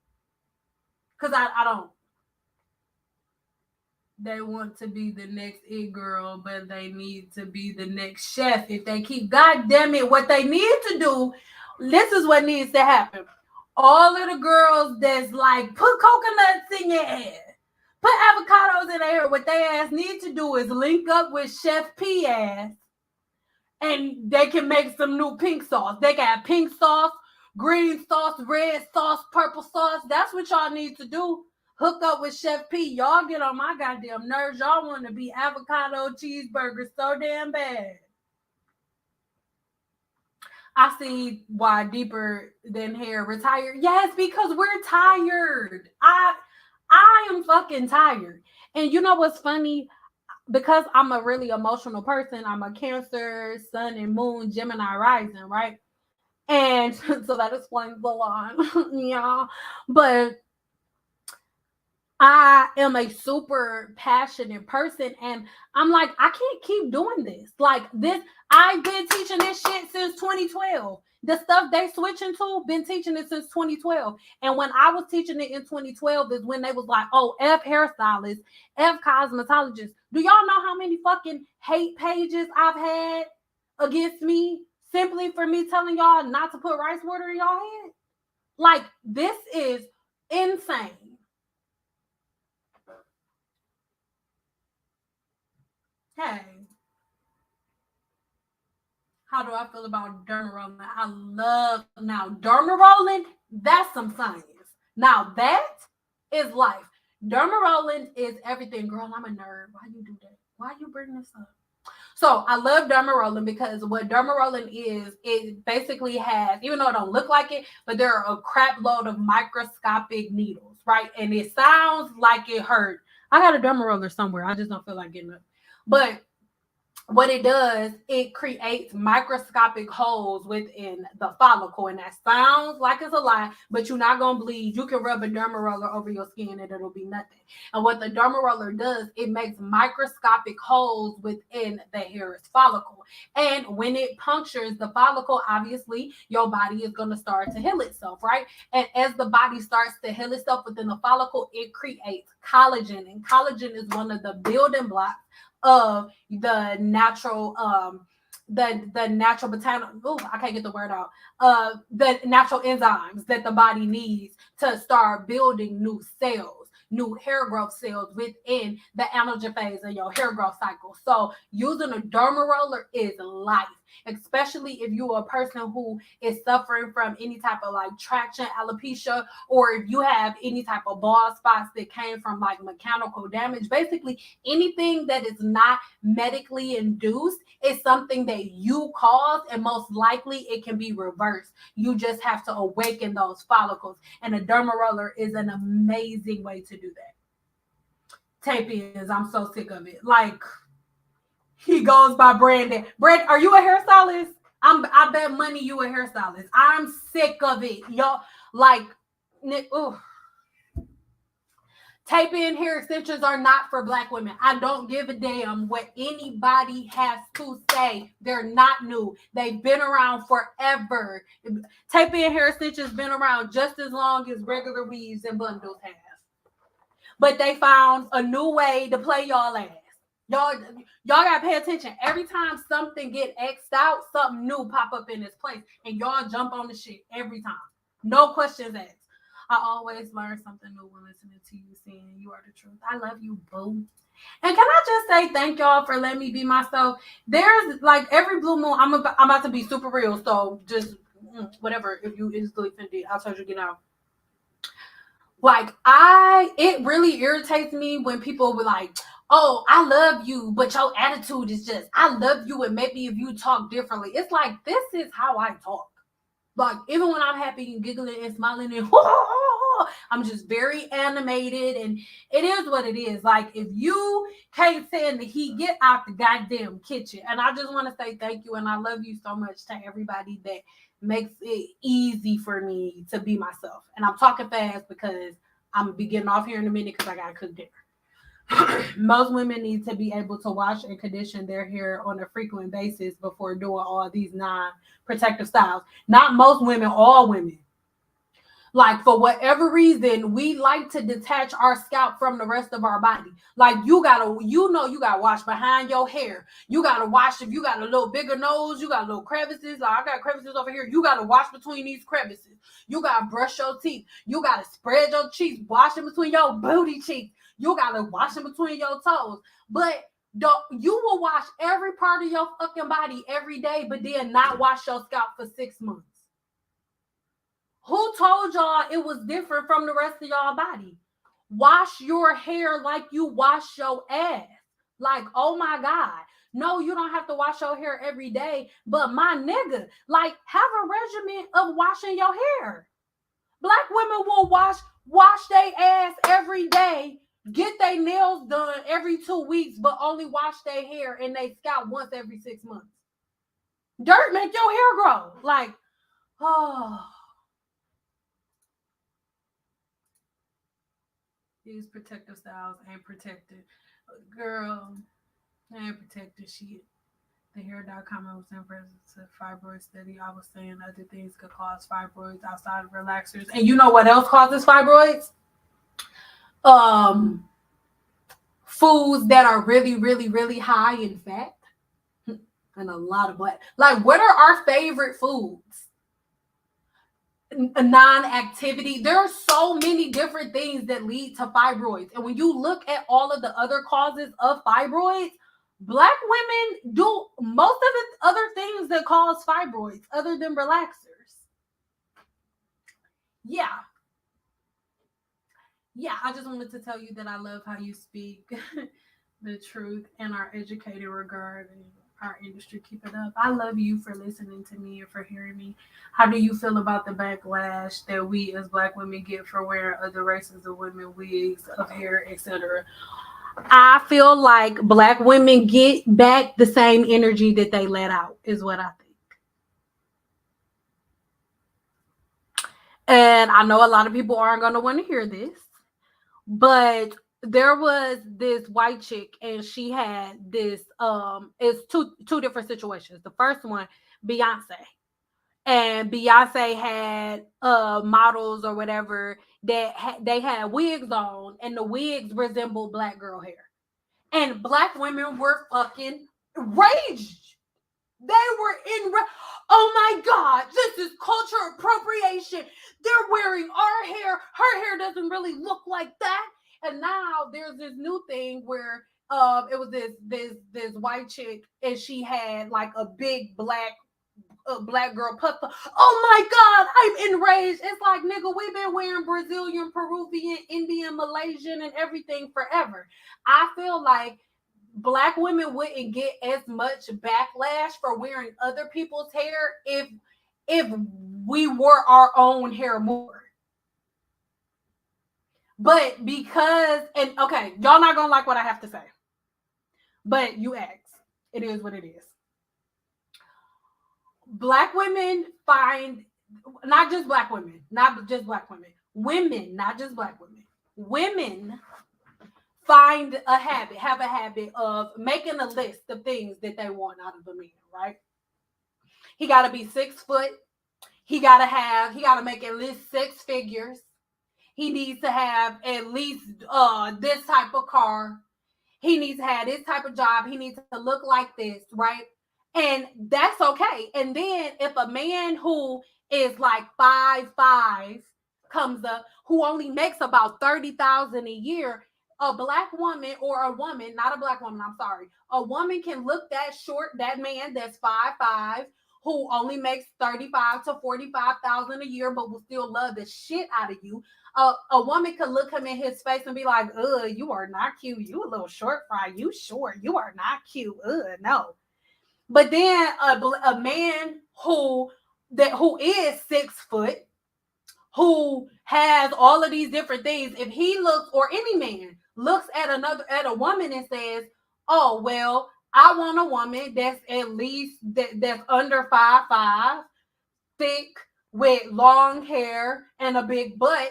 Because I don't. They want to be the next it girl, but they need to be the next chef. If they keep, God damn it, what they need to do, this is what needs to happen. All of the girls that's like, put coconuts in your hair, put avocados in their hair, what they ass need to do is link up with Chef P ass and they can make some new pink sauce. They can have pink sauce, green sauce, red sauce, purple sauce. That's what y'all need to do. Hook up with Chef P. Y'all get on my goddamn nerves. Y'all want to be avocado cheeseburgers so damn bad. I see why deeper than hair retired. Yes, because we're tired. I am fucking tired. And you know what's funny? Because I'm a really emotional person, I'm a Cancer, Sun and Moon, Gemini rising, right? And so that explains a lot, yeah. But I am a super passionate person, and I'm like, I can't keep doing this. Like this, I've been teaching this shit since 2012. The stuff they switching to, been teaching it since 2012. And when I was teaching it in 2012 is when they was like, oh, F hairstylist, F cosmetologist. Do y'all know how many fucking hate pages I've had against me simply for me telling y'all not to put rice water in y'all head? Like, this is insane. Hey, how do I feel about derma rolling? I love now derma rolling. That's some science. Now that is life. Derma rolling is everything, girl. I'm a nerd. Why you do that? Why you bring this up? So I love derma rolling because what derma rolling is, it basically has, even though it don't look like it, but there are a crap load of microscopic needles, right? And it sounds like it hurt. I got a derma roller somewhere. I just don't feel like getting it. But what it does, it creates microscopic holes within the follicle. And that sounds like it's a lie, but you're not going to bleed. You can rub a derma roller over your skin and it'll be nothing. And what the derma roller does, it makes microscopic holes within the hair's follicle. And when it punctures the follicle, obviously, your body is going to start to heal itself, right? And as the body starts to heal itself within the follicle, it creates collagen. And collagen is one of the building blocks of the natural botanical, I can't get the word out, the natural enzymes that the body needs to start building new cells, new hair growth cells within the anagen of your hair growth cycle. So using a derma roller is life, especially if you're a person who is suffering from any type of like traction alopecia, or if you have any type of bald spots that came from like mechanical damage. Basically anything that is not medically induced is something that you caused, and most likely it can be reversed. You just have to awaken those follicles, and a derma roller is an amazing way to do that. tape-ins. I'm so sick of it. Like, he goes by Brandon. Brand, are you a hairstylist? I bet money you a hairstylist. I'm sick of it. Y'all, like, ugh. Tape-in hair extensions are not for Black women. I don't give a damn what anybody has to say. They're not new. They've been around forever. Tape-in hair extensions been around just as long as regular weaves and bundles have. But they found a new way to play y'all ass. Y'all gotta pay attention. Every time something get X'd out, something new pop up in its place. And y'all jump on the shit every time. No questions asked. I always learn something new when listening to you, saying you are the truth. I love you, boo. And can I just say thank y'all for letting me be myself? There's like every blue moon, I'm about to be super real. So just whatever. If you instantly offended, I'll tell you get out. Like it really irritates me when people be like, oh, I love you, but your attitude is just, I love you, and maybe if you talk differently. It's like, this is how I talk. Like, even when I'm happy and giggling and smiling and I'm just very animated, and it is what it is. Like, if you can't stand the heat, get out the goddamn kitchen. And I just want to say thank you, and I love you so much to everybody that makes it easy for me to be myself. And I'm talking fast because I'm gonna be getting off here in a minute because I gotta cook dinner. Most women need to be able to wash and condition their hair on a frequent basis before doing all these non-protective styles. Not most women, all women. Like, for whatever reason, we like to detach our scalp from the rest of our body. Like, you gotta wash behind your hair. You gotta wash if you got a little bigger nose, you got little crevices. Like, I got crevices over here. You gotta wash between these crevices. You gotta brush your teeth. You gotta spread your cheeks, wash in between your booty cheeks. You gotta wash in between your toes. But you will wash every part of your fucking body every day, but then not wash your scalp for 6 months. Who told y'all it was different from the rest of y'all body? Wash your hair like you wash your ass. Like, oh my God. No, you don't have to wash your hair every day, but my nigga, like, have a regimen of washing your hair. Black women will wash their ass every day, get their nails done every 2 weeks, but only wash their hair and they scalp once every 6 months. Dirt make your hair grow. Like, oh. These protective styles ain't protected. Girl, they ain't protected shit. The hair.com was in presence of fibroid study. I was saying other things could cause fibroids outside of relaxers. And you know what else causes fibroids? Foods that are really, really, really high in fat. And a lot of blood. Like, what are our favorite foods? Non-activity. There are so many different things that lead to fibroids. And when you look at all of the other causes of fibroids, Black women do most of the other things that cause fibroids other than relaxers. Yeah, I just wanted to tell you that I love how you speak the truth and are educated regarding our industry. Keep it up. I love you for listening to me and for hearing me. How do you feel about the backlash that we as Black women get for wearing other races of women wigs of hair, etc.? I feel like Black women get back the same energy that they let out, is what I think. And I know a lot of people aren't going to want to hear this, but there was this white chick and she had this it's two different situations. The first one, Beyonce. And Beyonce had models or whatever that they had wigs on, and the wigs resembled Black girl hair. And Black women were fucking raged. They were in, oh my God, this is cultural appropriation. They're wearing our hair. Her hair doesn't really look like that. And now there's this new thing where it was this white chick and she had like a big black girl puff. Oh my God, I'm enraged. It's like, nigga, we've been wearing Brazilian, Peruvian, Indian, Malaysian, and everything forever. I feel like Black women wouldn't get as much backlash for wearing other people's hair if we wore our own hair more. But because, and okay, y'all not gonna like what I have to say, but you ask. It is what it is. Black women find, not just black women, women, not just black women, women find a habit, have a habit of making a list of things that they want out of a man, right? He got to be 6 foot. He got to make at least 6 figures. He needs to have at least this type of car. He needs to have this type of job. He needs to look like this, right? And that's okay. And then if a man who is like 5'5" comes up, who only makes about $30,000 a year, a black woman, or a woman, not a black woman, I'm sorry, a woman can look that short, that man that's 5'5", who only makes 35 to 45,000 a year, but will still love the shit out of you. A woman could look him in his face and be like, you are not cute. You a little short fry. You short. You are not cute. No. But then a man who is 6 foot, who has all of these different things, if he looks, or any man looks at a woman and says, oh, well, I want a woman that's at least that's under 5'5", thick, with long hair and a big butt,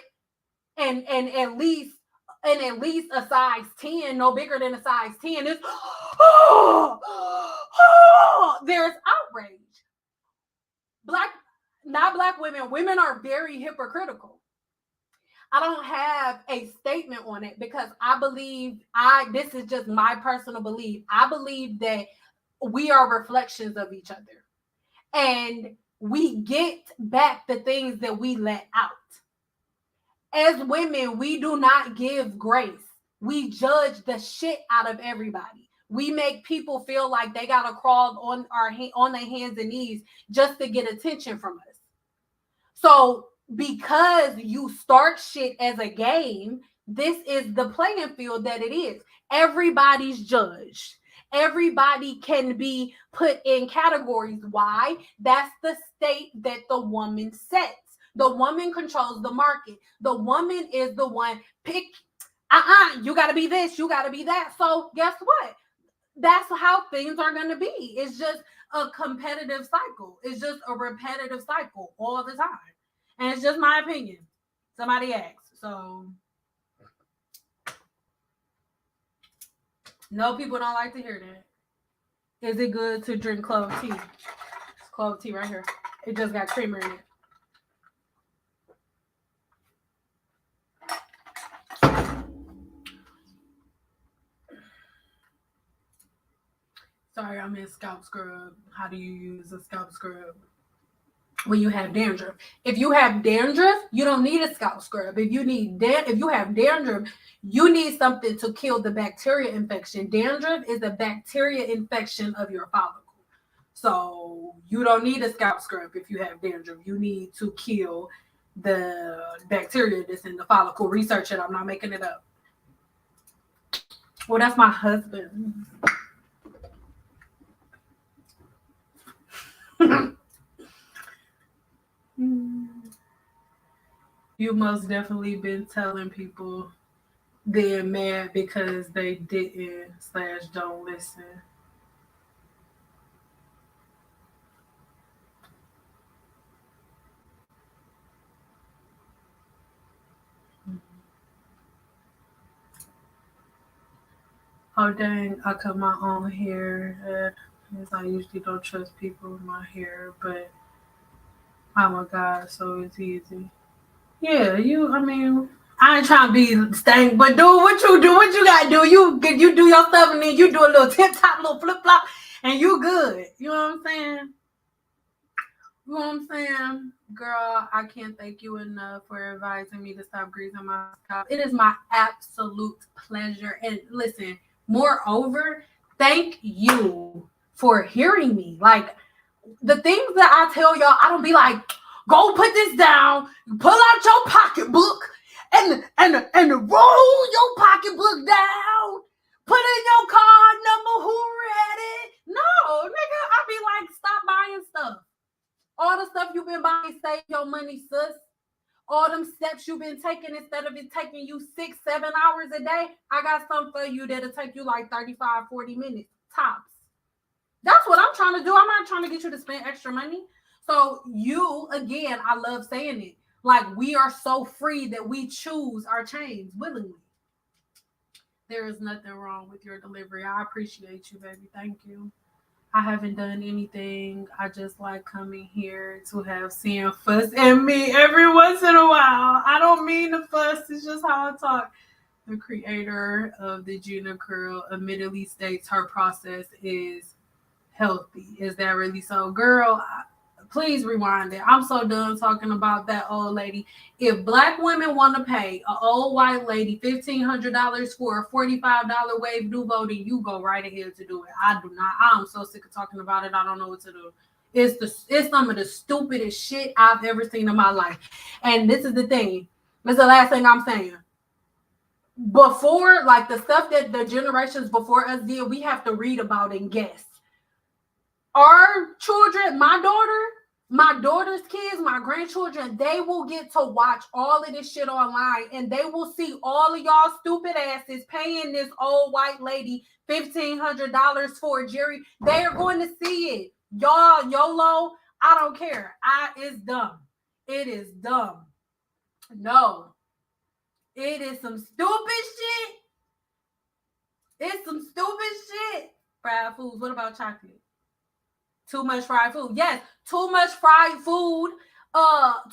and at least a size 10, no bigger than a size 10, is there's outrage. Not black women are very hypocritical. I don't have a statement on it because I believe this is just my personal belief. I believe that we are reflections of each other, and we get back the things that we let out. As women, we do not give grace. We judge the shit out of everybody. We make people feel like they gotta crawl on their hands and knees just to get attention from us. So because you start shit as a game, this is the playing field that it is. Everybody's judged. Everybody can be put in categories. Why? That's the state that the woman sets. The woman controls the market. The woman is the one pick. You got to be this. You got to be that. So guess what? That's how things are going to be. It's just a competitive cycle. It's just a repetitive cycle all the time. And it's just my opinion. Somebody asked. So no, people don't like to hear that. Is it good to drink clove tea? It's clove tea right here. It just got creamer in it. Sorry, I'm in scalp scrub. How do you use a scalp scrub when you have dandruff? If you have dandruff, you don't need a scalp scrub. If you have dandruff, you need something to kill the bacteria infection. Dandruff is a bacteria infection of your follicle. So you don't need a scalp scrub if you have dandruff. You need to kill the bacteria that's in the follicle. Research it. I'm not making it up. Well, that's my husband. You most definitely been telling people they're mad because they didn't/don't listen. Oh dang, I cut my own hair. I usually don't trust people with my hair, but I'm a guy, so it's easy. Yeah, I ain't trying to be stank, but do what you gotta do. You do your stuff, and then you do a little tip top, little flip flop, and you good. You know what I'm saying? You know what I'm saying? Girl, I can't thank you enough for advising me to stop greasing my scalp. It is my absolute pleasure. And listen, moreover, thank you for hearing me. Like, the things that I tell y'all, I don't be like, go put this down, pull out your pocketbook, and roll your pocketbook down, put in your card number, who read it? No, nigga, I be like, stop buying stuff. All the stuff you've been buying, save your money, sis. all them steps you've been taking, instead of it taking you 6-7 hours a day, I got something for you that'll take you like 35-40 minutes tops. That's what I'm trying to do. I'm not trying to get you to spend extra money. So you, again, I love saying it, like, we are so free that we choose our chains willingly. There is nothing wrong with your delivery. I appreciate you, baby. Thank you. I haven't done anything. I just like coming here to have Sam fuss at me every once in a while. I don't mean to fuss. It's just how I talk. The creator of the Gina Curl admittedly states her process is healthy. Is that really so? Girl, please rewind it. I'm so done talking about that old lady. If Black women want to pay an old white lady $1,500 for a $45 wave nouveau, then you go right ahead to do it. I do not. I'm so sick of talking about it. I don't know what to do. It's some of the stupidest shit I've ever seen in my life. And this is the thing. This is the last thing I'm saying. Before, like, the stuff that the generations before us did, we have to read about and guess. Our children, my daughter's kids, my grandchildren, they will get to watch all of this shit online, and they will see all of y'all stupid asses paying this old white lady $1,500 for a Jerry. They are going to see it. Y'all, YOLO, I don't care. It's dumb. It is dumb. No. It is some stupid shit. It's some stupid shit. Fried foods. What about chocolate? Too much fried food. Yes, too much fried food.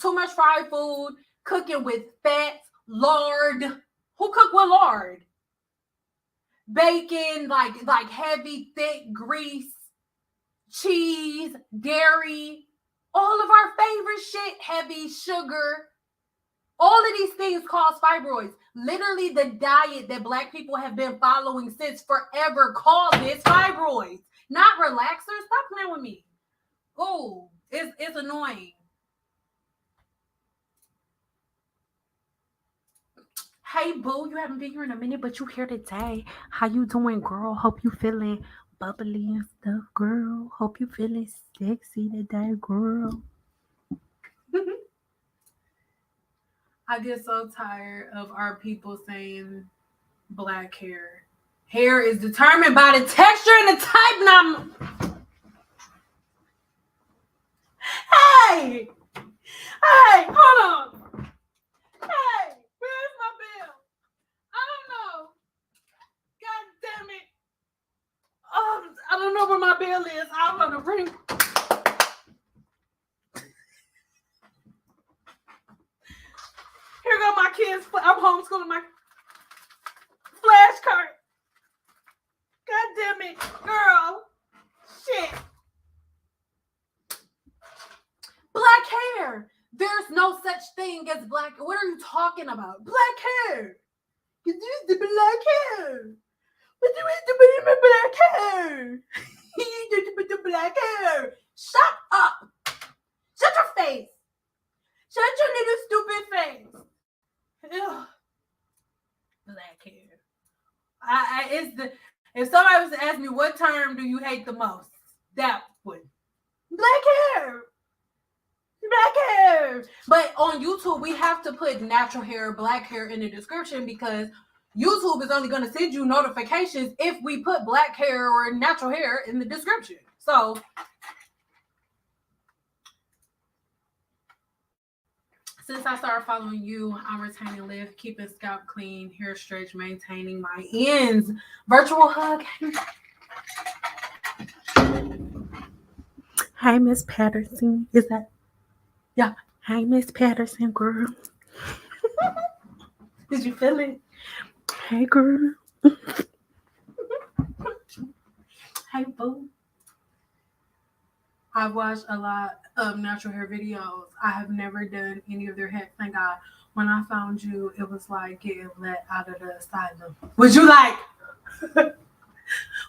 Too much fried food. Cooking with fat, lard. Who cook with lard? Bacon, like heavy, thick grease, cheese, dairy. All of our favorite shit, heavy sugar. All of these things cause fibroids. Literally, the diet that Black people have been following since forever causes fibroids. Not relaxers. Stop playing with me. Oh, it's annoying. Hey, boo, you haven't been here in a minute, but you here today. How you doing, girl? Hope you feeling bubbly and stuff, girl. Hope you feeling sexy today, girl. I get so tired of our people saying Black hair. Hair is determined by the texture and the type. Now, hey, hold on. Hey, where's my bill? I don't know. God damn it. I don't know where my bill is. I'm gonna ring. Here go my kids. I'm homeschooling my flashcard. God damn it, girl. Shit. Black hair. There's no such thing as black. What are you talking about? Black hair. You do the black hair. What do we do with my black hair? You do with the black hair. Shut up. Shut your face. Shut your little stupid face. Ugh. Black hair. If somebody was to ask me what term do you hate the most, that one. Black hair. Black hair. But on YouTube, we have to put natural hair, black hair in the description, because YouTube is only going to send you notifications if we put black hair or natural hair in the description. So since I started following you, I'm retaining lift, keeping scalp clean, hair stretch, maintaining my ends. Virtual hug. Hi, Miss Patterson. Is that? Yeah. Hi, Miss Patterson, girl. Did you feel it? Hey, girl. Hey, boo. I've watched a lot of natural hair videos. I have never done any of their hair. Thank God. When I found you, it was like getting let out of the asylum. Would you like?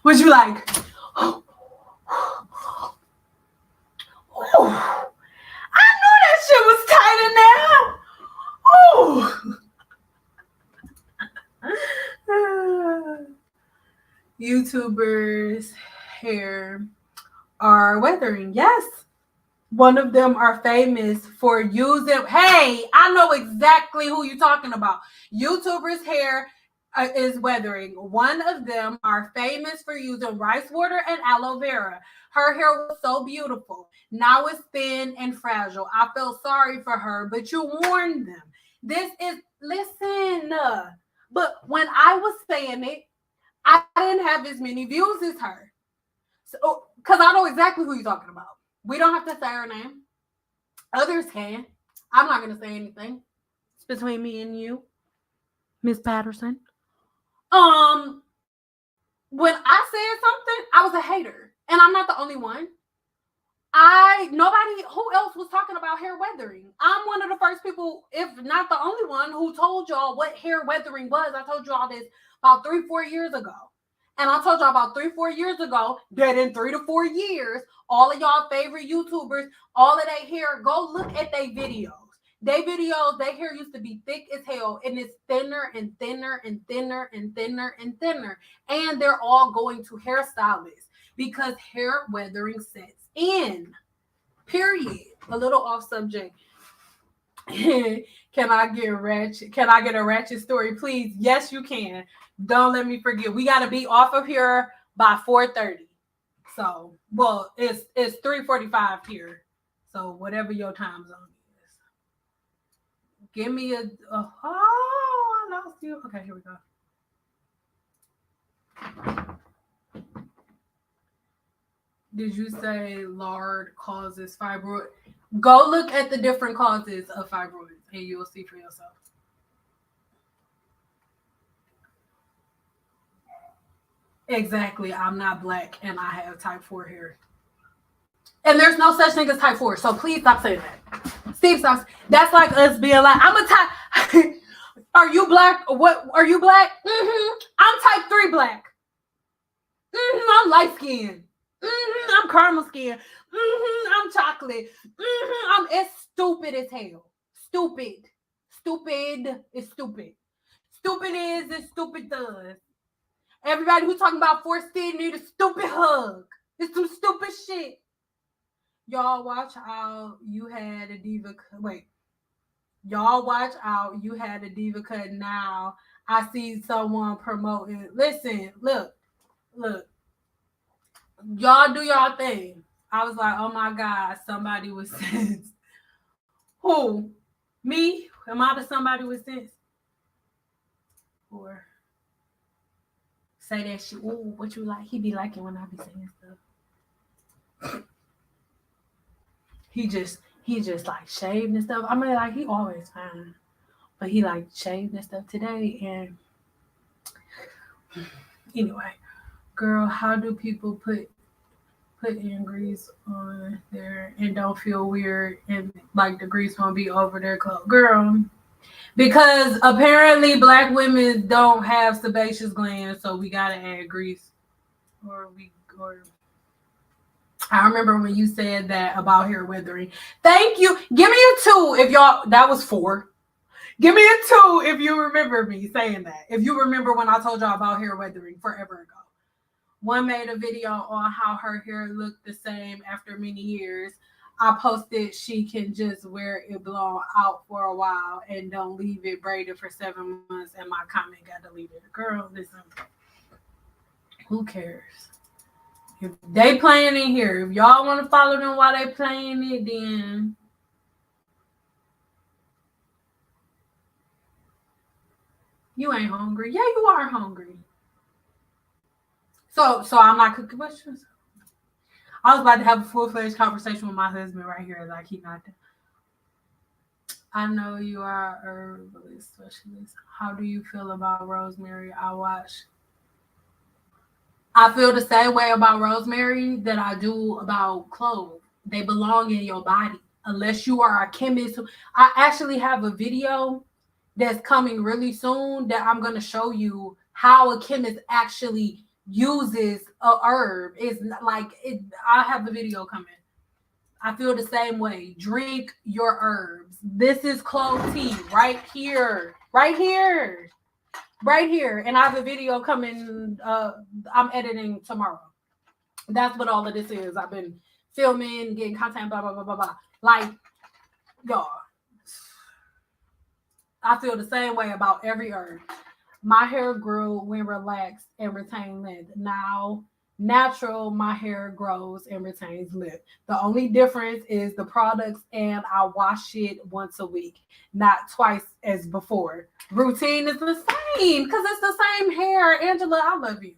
Would you like? Oh, I knew that shit was tight in there. Oh. YouTubers' hair are weathering. Yes. One of them are famous for using. Hey, I know exactly who you're talking about. YouTubers' hair is weathering. One of them are famous for using rice water and aloe vera. Her hair was so beautiful. Now it's thin and fragile. I felt sorry for her, but you warned them. This is listen. But when I was saying it, I didn't have as many views as her. So, because I know exactly who you're talking about. We don't have to say her name. Others can. I'm not going to say anything. It's between me and you, Miss Patterson. When I said something, I was a hater. And I'm not the only one. Nobody who else was talking about hair weathering. I'm one of the first people, if not the only one, who told y'all what hair weathering was. I told y'all this about 3-4 years ago. And I told y'all about 3-4 years ago that in 3 to 4 years, all of y'all favorite YouTubers, all of their hair, go look at their videos. Their hair used to be thick as hell, and it's thinner and thinner and thinner and thinner and thinner. And they're all going to hairstylists because hair weathering sets in. Period. A little off subject. Can I get ratchet? Can I get a ratchet story, please? Yes, you can. Don't let me forget. We got to be off of here by 4:30. So, well, it's 3:45 here. So, whatever your time zone is. Give me oh, I lost you. Okay, here we go. Did you say lard causes fibroid? Go look at the different causes of fibroids and you'll see for yourself. Exactly. I'm not black and I have type 4 hair. And there's no such thing as type 4. So please stop saying that. Steve, stop. That's like us being like, I'm a type. Are you black? What? Are you black? I'm type 3 black. I'm light skinned. I'm caramel skin. I'm chocolate. I'm as stupid as hell. Stupid. Stupid is stupid. Stupid is and stupid does. Everybody who's talking about forced need a stupid hug. It's some stupid shit. Y'all watch out. You had a diva. Wait. Y'all watch out. You had a diva cut now. I see someone promoting. Listen, look. Y'all do y'all thing. I was like, oh my God, somebody with sense. Who? Me? Am I the somebody with sense? Or say that shit. Ooh, what you like? He be liking when I be saying stuff. He just like shaved and stuff. I mean, like he always fine. But he like shaved and stuff today. And anyway, girl, how do people put in grease on there and don't feel weird and like the grease won't be over their clothes? Girl, because apparently black women don't have sebaceous glands, so we gotta add grease. Or I remember when you said that about hair weathering. Thank you. Give me a 2 if y'all. That was 4. Give me a 2 if you remember me saying that. If you remember when I told y'all about hair weathering forever ago. One made a video on how her hair looked the same after many years. I posted she can just wear it blown out for a while and don't leave it braided for 7 months, and my comment got deleted. Girl, listen. Who cares? If they playing in here, if y'all want to follow them while they playing it, then you ain't hungry. Yeah, you are hungry. So I'm not cooking questions. I was about to have a full-fledged conversation with my husband right here, like he not there. I know you are a herbalist specialist. How do you feel about rosemary? I feel the same way about rosemary that I do about cloves. They belong in your body. Unless you are a chemist. I actually have a video that's coming really soon that I'm going to show you how a chemist actually uses a herb. It's like it. I have the video coming. I feel the same way. Drink your herbs. This is clove tea right here. Right here. Right here. And I have a video coming. I'm editing tomorrow. That's what all of this is. I've been filming, getting content, blah, blah, blah, blah, blah. Like, y'all, I feel the same way about every herb. My hair grew when relaxed and retained length. Now, natural, my hair grows and retains length. The only difference is the products, and I wash it once a week, not twice as before. Routine is the same because it's the same hair. Angela, I love you.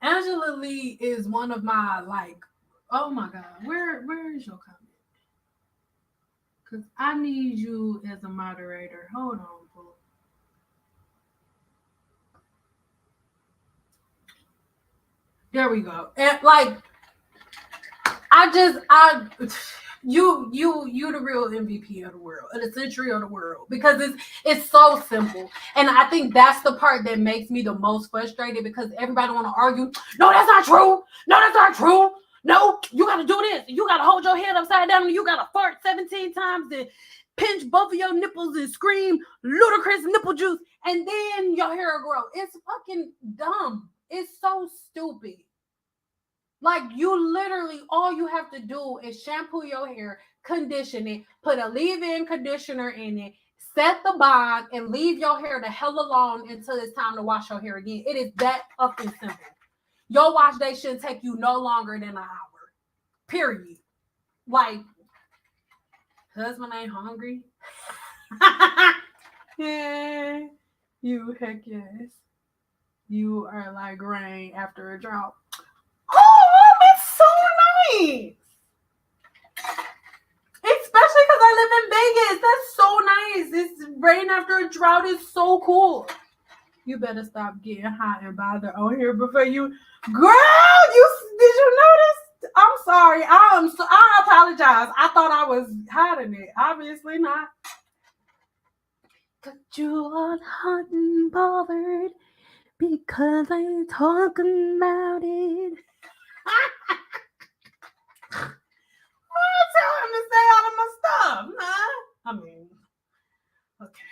Angela Lee is one of my, like, oh my God, where is your comment? Because I need you as a moderator. Hold on, boo. There we go. And like, you the real MVP of the world, of the century of the world, because it's so simple. And I think that's the part that makes me the most frustrated, because everybody want to argue. No, that's not true. No, that's not true. No, you got to do this. You got to hold your head upside down, and you got to fart 17 times and pinch both of your nipples and scream ludicrous nipple juice, and then your hair will grow. It's fucking dumb. It's so stupid. Like, you literally, all you have to do is shampoo your hair, condition it, put a leave-in conditioner in it, set the bond, and leave your hair the hell alone until it's time to wash your hair again. It is that fucking simple. Your wash day shouldn't take you no longer than an hour. Period. Like, husband ain't hungry. Yeah, you heck yes. You are like rain after a drought. Oh, it's so nice. Especially because I live in Vegas. That's so nice. It's rain after a drought is so cool. You better stop getting hot and bothered on here before you... Girl, did you notice? I'm sorry. I apologize. I thought I was hiding it. Obviously not. But you are hot and bothered because I'm talking about it. Tell him to stay out of my stuff, huh? I mean, okay.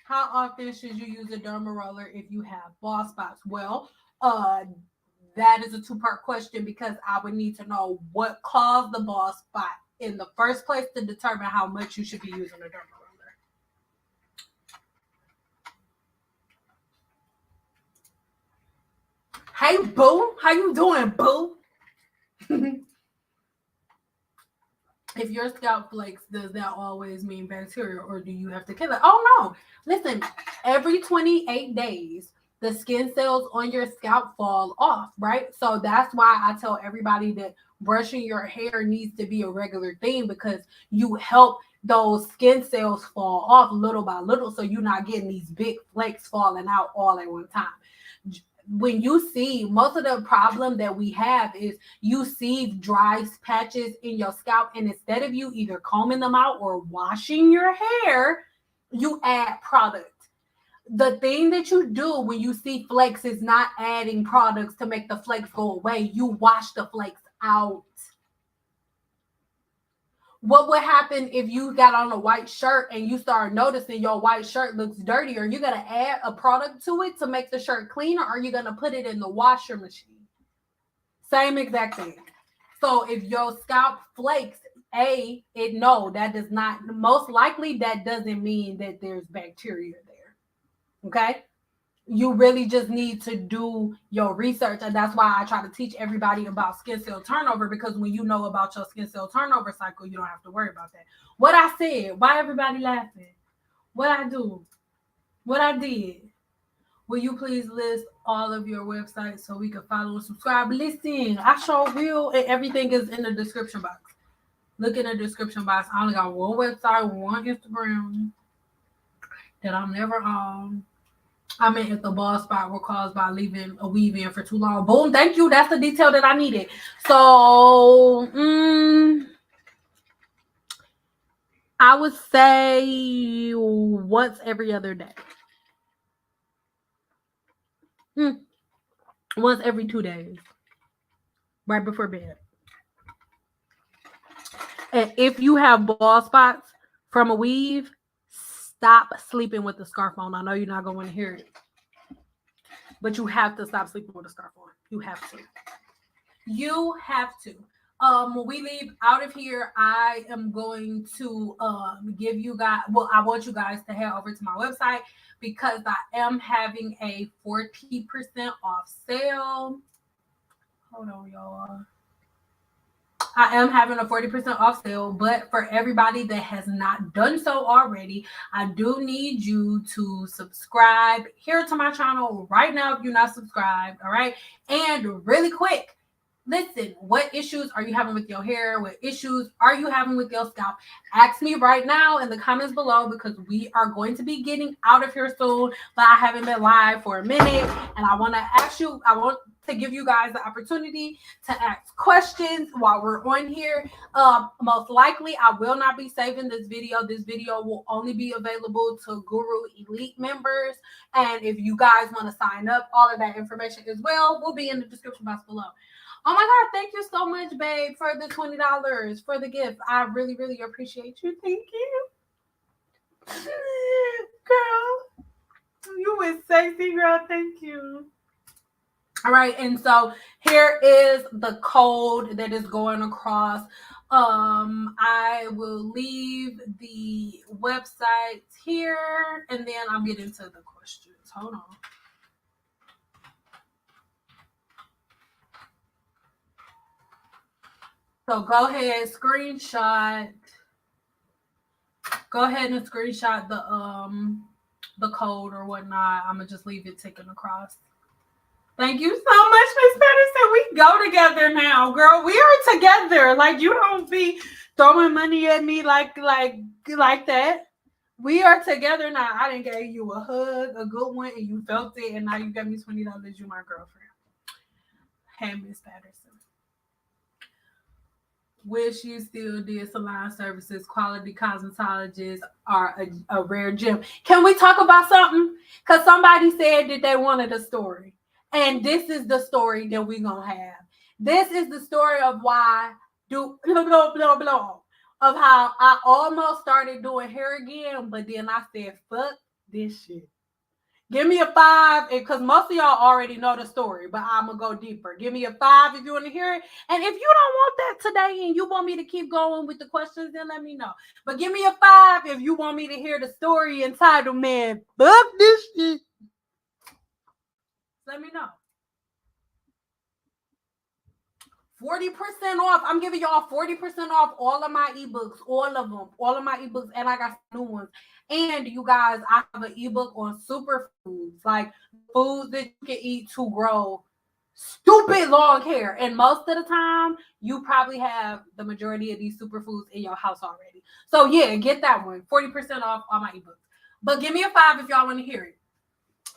How often should you use a derma roller if you have bald spots? Well, that is a two-part question, because I would need to know what caused the bald spot in the first place to determine how much you should be using a derma roller. Hey, boo. How you doing, boo? If your scalp flakes, does that always mean bacteria, or do you have to kill it? Oh, no. Listen, every 28 days, the skin cells on your scalp fall off, right? So that's why I tell everybody that brushing your hair needs to be a regular thing, because you help those skin cells fall off little by little, so you're not getting these big flakes falling out all at one time. When you see, most of the problem that we have is you see dry patches in your scalp, and instead of you either combing them out or washing your hair, you add product. The thing that you do when you see flakes is not adding products to make the flakes go away. You wash the flakes out. What would happen if you got on a white shirt and you start noticing your white shirt looks dirty? Are you going to add a product to it to make the shirt cleaner, or are you going to put it in the washer machine? Same exact thing. So if your scalp flakes, that does not, most likely that doesn't mean that there's bacteria there. Okay? You really just need to do your research. And that's why I try to teach everybody about skin cell turnover, because when you know about your skin cell turnover cycle, you don't have to worry about that. What I said, why everybody laughing? What I do? What I did? Will you please list all of your websites so we can follow and subscribe? Listen, I sure will. And everything is in the description box. Look in the description box. I only got one website, one Instagram that I'm never on. I mean, if the bald spot were caused by leaving a weave in for too long. Boom, thank you. That's the detail that I needed. So, I would say once every other day. Once every 2 days. Right before bed. And if you have bald spots from a weave, stop sleeping with the scarf on. I know you're not going to want to hear it, but you have to stop sleeping with a scarf on. You have to. You have to. When we leave out of here, I am going to give you guys, well, I want you guys to head over to my website because I am having a 40% off sale. Hold on, y'all. I am having a 40% off sale, but for everybody that has not done so already, I do need you to subscribe here to my channel right now if you're not subscribed, all right? And really quick, listen, what issues are you having with your hair? What issues are you having with your scalp? Ask me right now in the comments below because we are going to be getting out of here soon, but I haven't been live for a minute and I want to ask you, I want to give you guys the opportunity to ask questions while we're on here. Most likely, I will not be saving this video. This video will only be available to Guru Elite members. And if you guys want to sign up, all of that information as well will be in the description box below. Oh my God, thank you so much, babe, for the $20 for the gift. I really, really appreciate you. Thank you. Girl, you was sexy, girl. Thank you. All right, and so here is the code that is going across. I will leave the website here, and then I'll get into the questions. Hold on. So go ahead, screenshot. Go ahead and screenshot the code or whatnot. I'm gonna just leave it ticking across. Thank you so much, Miss Patterson. We go together now, girl. We are together. Like you don't be throwing money at me like that. We are together now. I didn't give you a hug, a good one, and you felt it, and now you got me $20. You my girlfriend. Hey, Miss Patterson. Wish you still did salon services. Quality cosmetologists are a rare gem. Can we talk about something? Because somebody said that they wanted a story. And this is the story that we're going to have. This is the story of why of how I almost started doing hair again, but then I said, fuck this shit. Give me a 5, because most of y'all already know the story, but I'm going to go deeper. Give me a 5 if you want to hear it. And if you don't want that today and you want me to keep going with the questions, then let me know. But give me a 5 if you want me to hear the story entitled, man, fuck this shit. Let me know. 40% off. I'm giving y'all 40% off all of my ebooks, all of them, all of my ebooks, and I got new ones. And you guys, I have an ebook on superfoods, like foods that you can eat to grow stupid long hair. And most of the time, you probably have the majority of these superfoods in your house already. So yeah, get that one. 40% off all my ebooks. But give me a 5 if y'all want to hear it.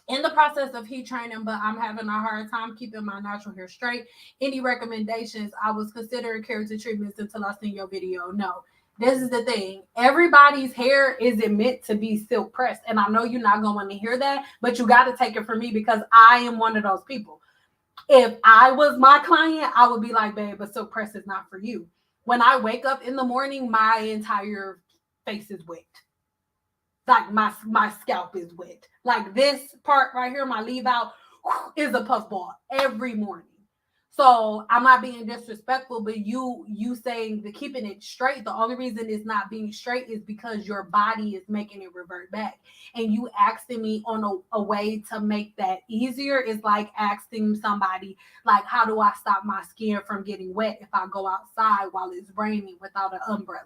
In the process of heat training, but I'm having a hard time keeping my natural hair straight. Any recommendations? I was considering keratin treatments until I seen your video. No. This is the thing. Everybody's hair isn't meant to be silk pressed. And I know you're not going to want to hear that, but you got to take it from me because I am one of those people. If I was my client, I would be like, babe, but silk press is not for you. When I wake up in the morning, my entire face is wet. Like my scalp is wet. Like this part right here, my leave out is a puffball every morning. So I'm not being disrespectful, but you saying the keeping it straight, the only reason it's not being straight is because your body is making it revert back. And you asking me on a way to make that easier is like asking somebody, like, how do I stop my skin from getting wet if I go outside while it's raining without an umbrella?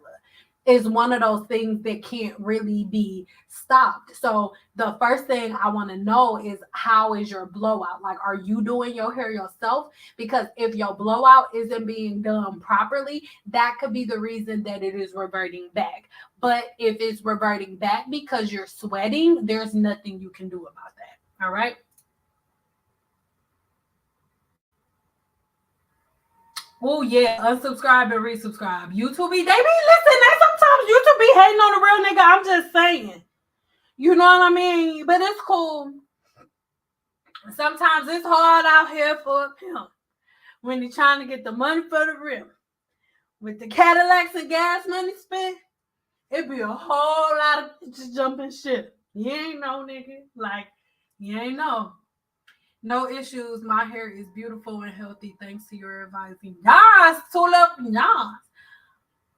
Is one of those things that can't really be stopped. So the first thing I want to know is, how is your blowout? Like, are you doing your hair yourself? Because if your blowout isn't being done properly, that could be the reason that it is reverting back. But if it's reverting back because you're sweating, there's nothing you can do about that. All right. Oh yeah, unsubscribe and resubscribe. YouTube be, they be listen. Sometimes YouTube be hating on the real nigga. I'm just saying, you know what I mean. But it's cool. Sometimes it's hard out here for a pimp when they're trying to get the money for the rim. With the Cadillacs and gas money spent, it be a whole lot of just jumping shit. You ain't know, nigga. Like, you ain't know. No issues. My hair is beautiful and healthy thanks to your advising. Yes, Tulip. Yes.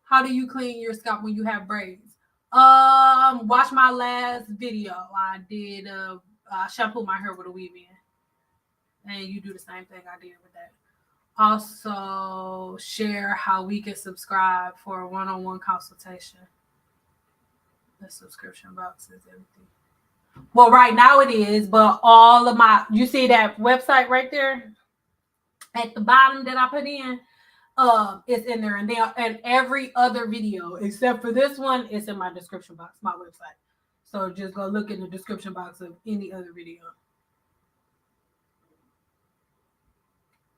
How do you clean your scalp when you have braids? Watch my last video. I did shampoo my hair with a weave in, and you do the same thing I did with that. Also, share how we can subscribe for a one-on-one consultation. The subscription box is empty. Well, right now it is, but all of my, you see that website right there at the bottom that I put in, it's in there, and then and every other video except for this one, it's in my description box, my website. So just go look in the description box of any other video.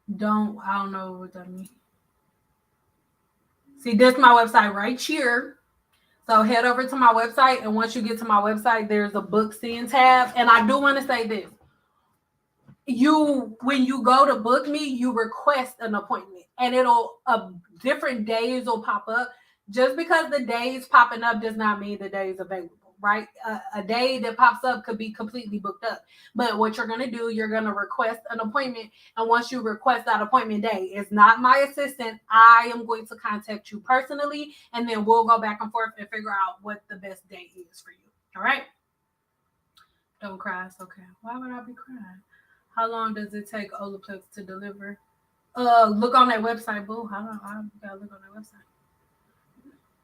I don't know what that means. See, this is my website right here. So head over to my website, and once you get to my website, there's a book seeing tab. And I do want to say this. When you go to book me, you request an appointment, and it'll different days will pop up. Just because the days popping up does not mean the day is available, right? A day that pops up could be completely booked up. But what you're going to do, you're going to request an appointment. And once you request that appointment day, it's not my assistant. I am going to contact you personally, and then we'll go back and forth and figure out what the best day is for you. All right? Don't cry. It's okay. Why would I be crying? How long does it take Olaplex to deliver? Look on that website, boo. I gotta look on that website.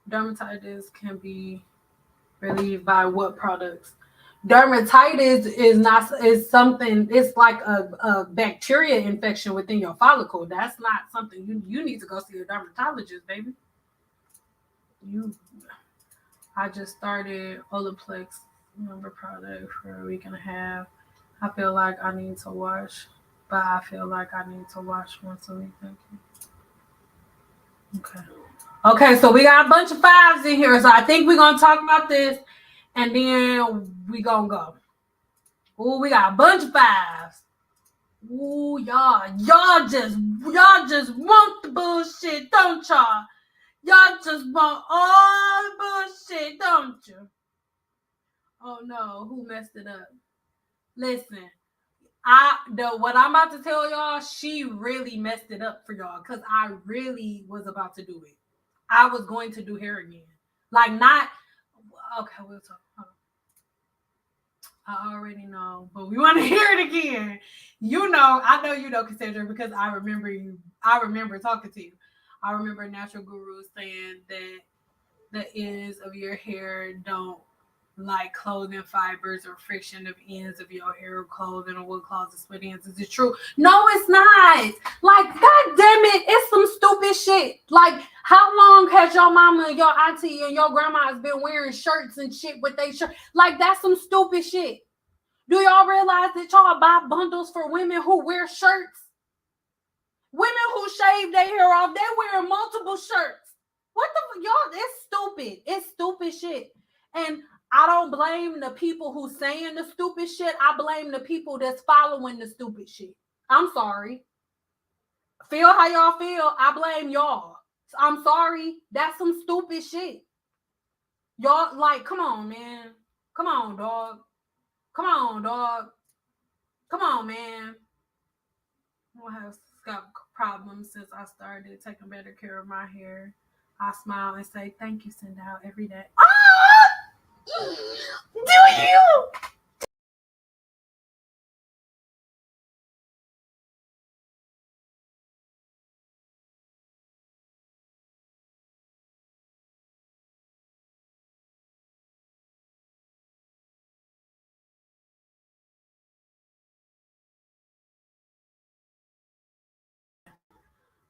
Dermatitis can be relieved by what products? Dermatitis is something. It's like a bacteria infection within your follicle. That's not something you need to go see a dermatologist, baby. I just started Olaplex number product for a week and a half. I feel like I need to wash, but I feel like I need to wash once a week. Thank you. Okay, so we got a bunch of fives in here. So I think we're going to talk about this, and then we going to go. Ooh, we got a bunch of fives. Ooh, y'all just want the bullshit, don't y'all? Y'all just want all the bullshit, don't you? Oh no, who messed it up? Listen, what I'm about to tell y'all, she really messed it up for y'all, because I really was about to do it. I was going to do hair again. Like, not okay, we'll talk. I already know, but we want to hear it again. I know you know, Cassandra, because I remember you. I remember talking to you. I remember Natural Guru saying that the ends of your hair don't like clothing fibers or friction of ends of your hair, clothing, or what causes split ends. Is it true? No, it's not. Like, god damn it, it's some stupid shit. Like, how long has your mama and your auntie and your grandma has been wearing shirts and shit with their shirt? Like, that's some stupid shit. Do y'all realize that y'all buy bundles for women who wear shirts? Women who shave their hair off, they wear multiple shirts. What the y'all? It's stupid. It's stupid shit. And I don't blame the people who saying the stupid shit. I blame the people that's following the stupid shit. I'm sorry. Feel how y'all feel. I blame y'all. I'm sorry. That's some stupid shit. Y'all, like, come on, man. Come on, dog. Come on, dog. Come on, man. I have scalp problems since I started taking better care of my hair. I smile and say thank you, send out every day. Ah! Do you?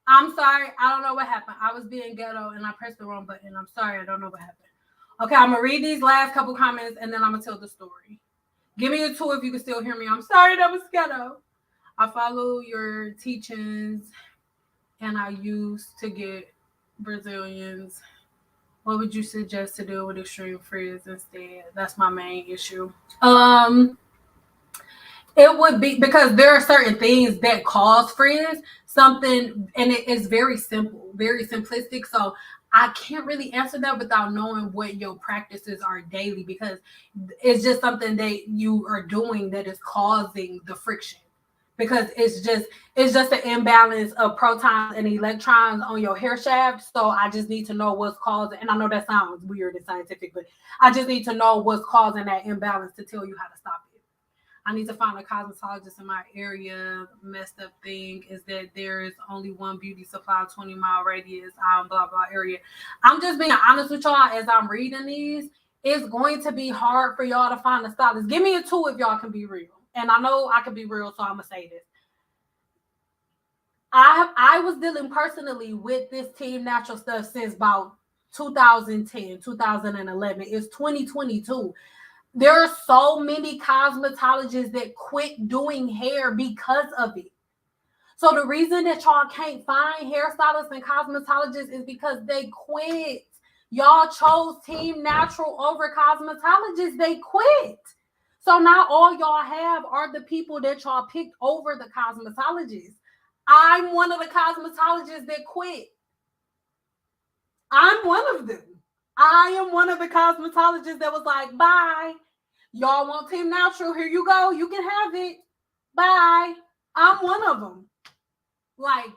I'm sorry. I don't know what happened. I was being ghetto and I pressed the wrong button. I'm sorry. I don't know what happened. Okay, I'm going to read these last couple comments and then I'm going to tell the story. Give me a 2 if you can still hear me. I'm sorry, that was ghetto. I follow your teachings and I used to get Brazilians. What would you suggest to deal with extreme frizz instead? That's my main issue. It would be because there are certain things that cause frizz, something, and it is very simple, very simplistic. So I can't really answer that without knowing what your practices are daily, because it's just something that you are doing that is causing the friction. because it's just an imbalance of protons and electrons on your hair shaft. So I just need to know what's causing, and I know that sounds weird and scientific, but I just need to know what's causing that imbalance to tell you how to stop it. I need to find a cosmetologist in my area. Messed up thing is that there is only one beauty supply, 20-mile radius, blah, blah area. I'm just being honest with y'all as I'm reading these. It's going to be hard for y'all to find a stylist. Give me a 2 if y'all can be real. And I know I can be real, so I'm going to say this. I was dealing personally with this Team Natural stuff since about 2010, 2011. It's 2022. There are so many cosmetologists that quit doing hair because of it. So the reason that y'all can't find hairstylists and cosmetologists is because they quit. Y'all chose Team Natural over cosmetologists. They quit. So now all y'all have are the people that y'all picked over the cosmetologists. I'm one of the cosmetologists that quit. I'm one of them. I am one of the cosmetologists that was like, bye. Y'all want Team Natural? Here you go. You can have it. Bye. I'm one of them. Like,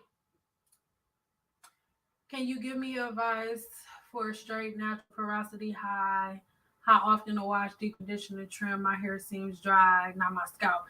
can you give me advice for a straight natural porosity high? How often to wash, decondition, and trim? My hair seems dry, not my scalp.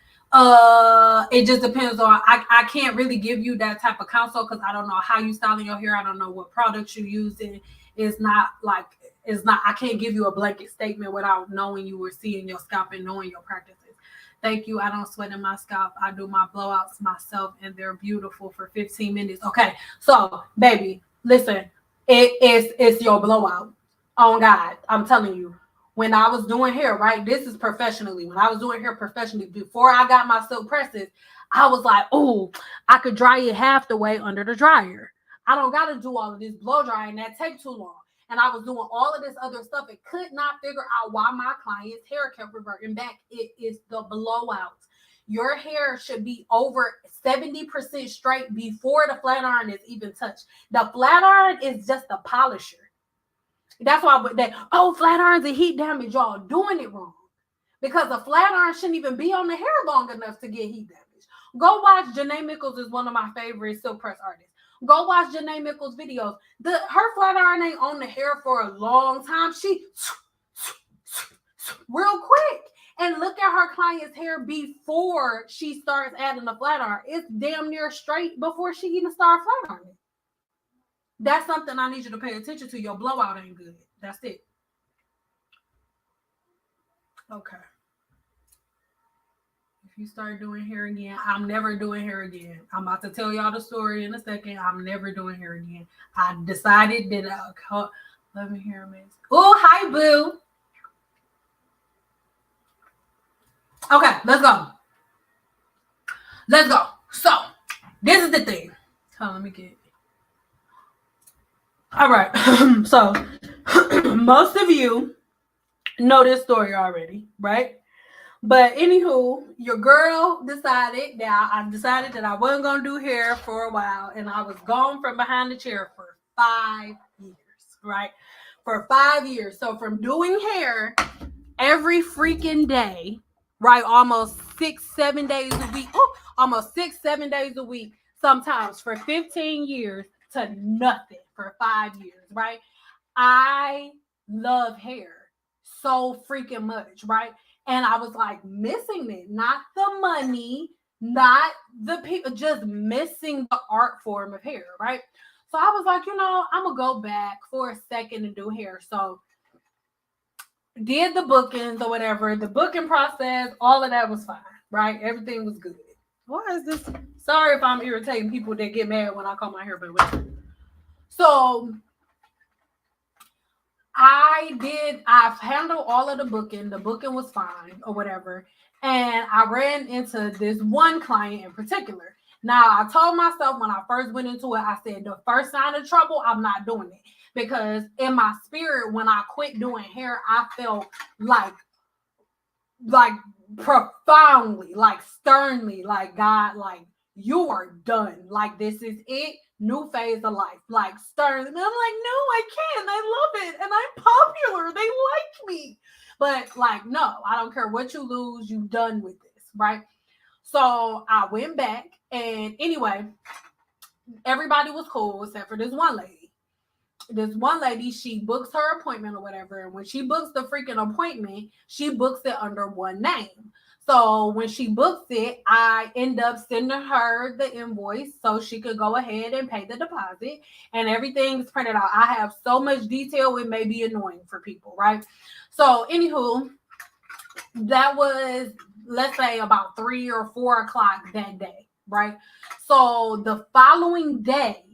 It just depends on. I can't really give you that type of counsel because I don't know how you styling your hair. I don't know what products you using. It's not. I can't give you a blanket statement without knowing you were seeing your scalp and knowing your practices. Thank you. I don't sweat in my scalp. I do my blowouts myself, and they're beautiful for 15 minutes. Okay, so baby, listen. It's your blowout. On God, I'm telling you. When I was doing hair, right? This is professionally. When I was doing hair professionally, before I got my silk presses, I was like, oh, I could dry it half the way under the dryer. I don't got to do all of this blow drying. That take too long. And I was doing all of this other stuff and could not figure out why my client's hair kept reverting back. It is the blowout. Your hair should be over 70% straight before the flat iron is even touched. The flat iron is just a polisher. That's why flat irons and heat damage, y'all doing it wrong. Because a flat iron shouldn't even be on the hair long enough to get heat damage. Go watch Janae Mickles is one of my favorite silk press artists. Go watch Janae Mickles videos. Her flat iron ain't on the hair for a long time. She real quick. And look at her client's hair before she starts adding the flat iron. It's damn near straight before she even starts flat ironing. That's something I need you to pay attention to. Your blowout ain't good. That's it. Okay. If you start doing hair again, I'm never doing hair again. I'm about to tell y'all the story in a second. I'm never doing hair again. I decided that let me hear me. Oh, hi, boo. Okay, let's go. Let's go. So, this is the thing. Hold on, let me get it. All right. So, most of you know this story already, right? But anywho, your girl decided that I wasn't going to do hair for a while, and I was gone from behind the chair for 5 years, right? For 5 years. So from doing hair every freaking day, right? Almost 6-7 days a week. Almost 6-7 days a week, sometimes for 15 years to nothing for 5 years, right? I love hair so freaking much, right? And I was like missing it, not the money, not the people, just missing the art form of hair, right? So I was like, I'm going to go back for a second and do hair. So did the bookings or whatever, the booking process, all of that was fine, right? Everything was good. Why is this? Sorry if I'm irritating people that get mad when I call my hair, but whatever. So I've handled all of the booking. The booking was fine or whatever. And I ran into this one client in particular. Now, I told myself when I first went into it, I said, the first sign of trouble, I'm not doing it. Because in my spirit, when I quit doing hair, I felt like profoundly, like sternly, like God, like you are done. Like this is it. New phase of life, like stern. And I'm like, no, I can't. I love it. And I'm popular. They like me. But like, no, I don't care what you lose. You done with this, right? So I went back, and anyway, everybody was cool except for this one lady. This one lady, she books her appointment or whatever. And when she books the freaking appointment, she books it under one name. So when she books it, I end up sending her the invoice so she could go ahead and pay the deposit, and everything's printed out. I have so much detail, it may be annoying for people, right? So anywho, that was, let's say, about 3 or 4 o'clock that day, right? So the following day,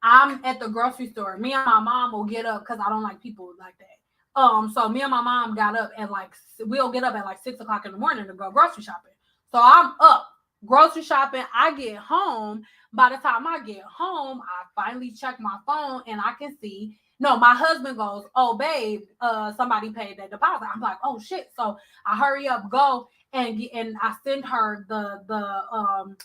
I'm at the grocery store. Me and my mom will get up because I don't like people like that. So me and my mom got up at we'll get up at 6 o'clock in the morning to go grocery shopping. So I'm up grocery shopping. I get home. By the time I get home, I finally check my phone and I can see, no, my husband goes, "Oh, babe, somebody paid that deposit." I'm like, "Oh shit!" So I hurry up, go and I send her the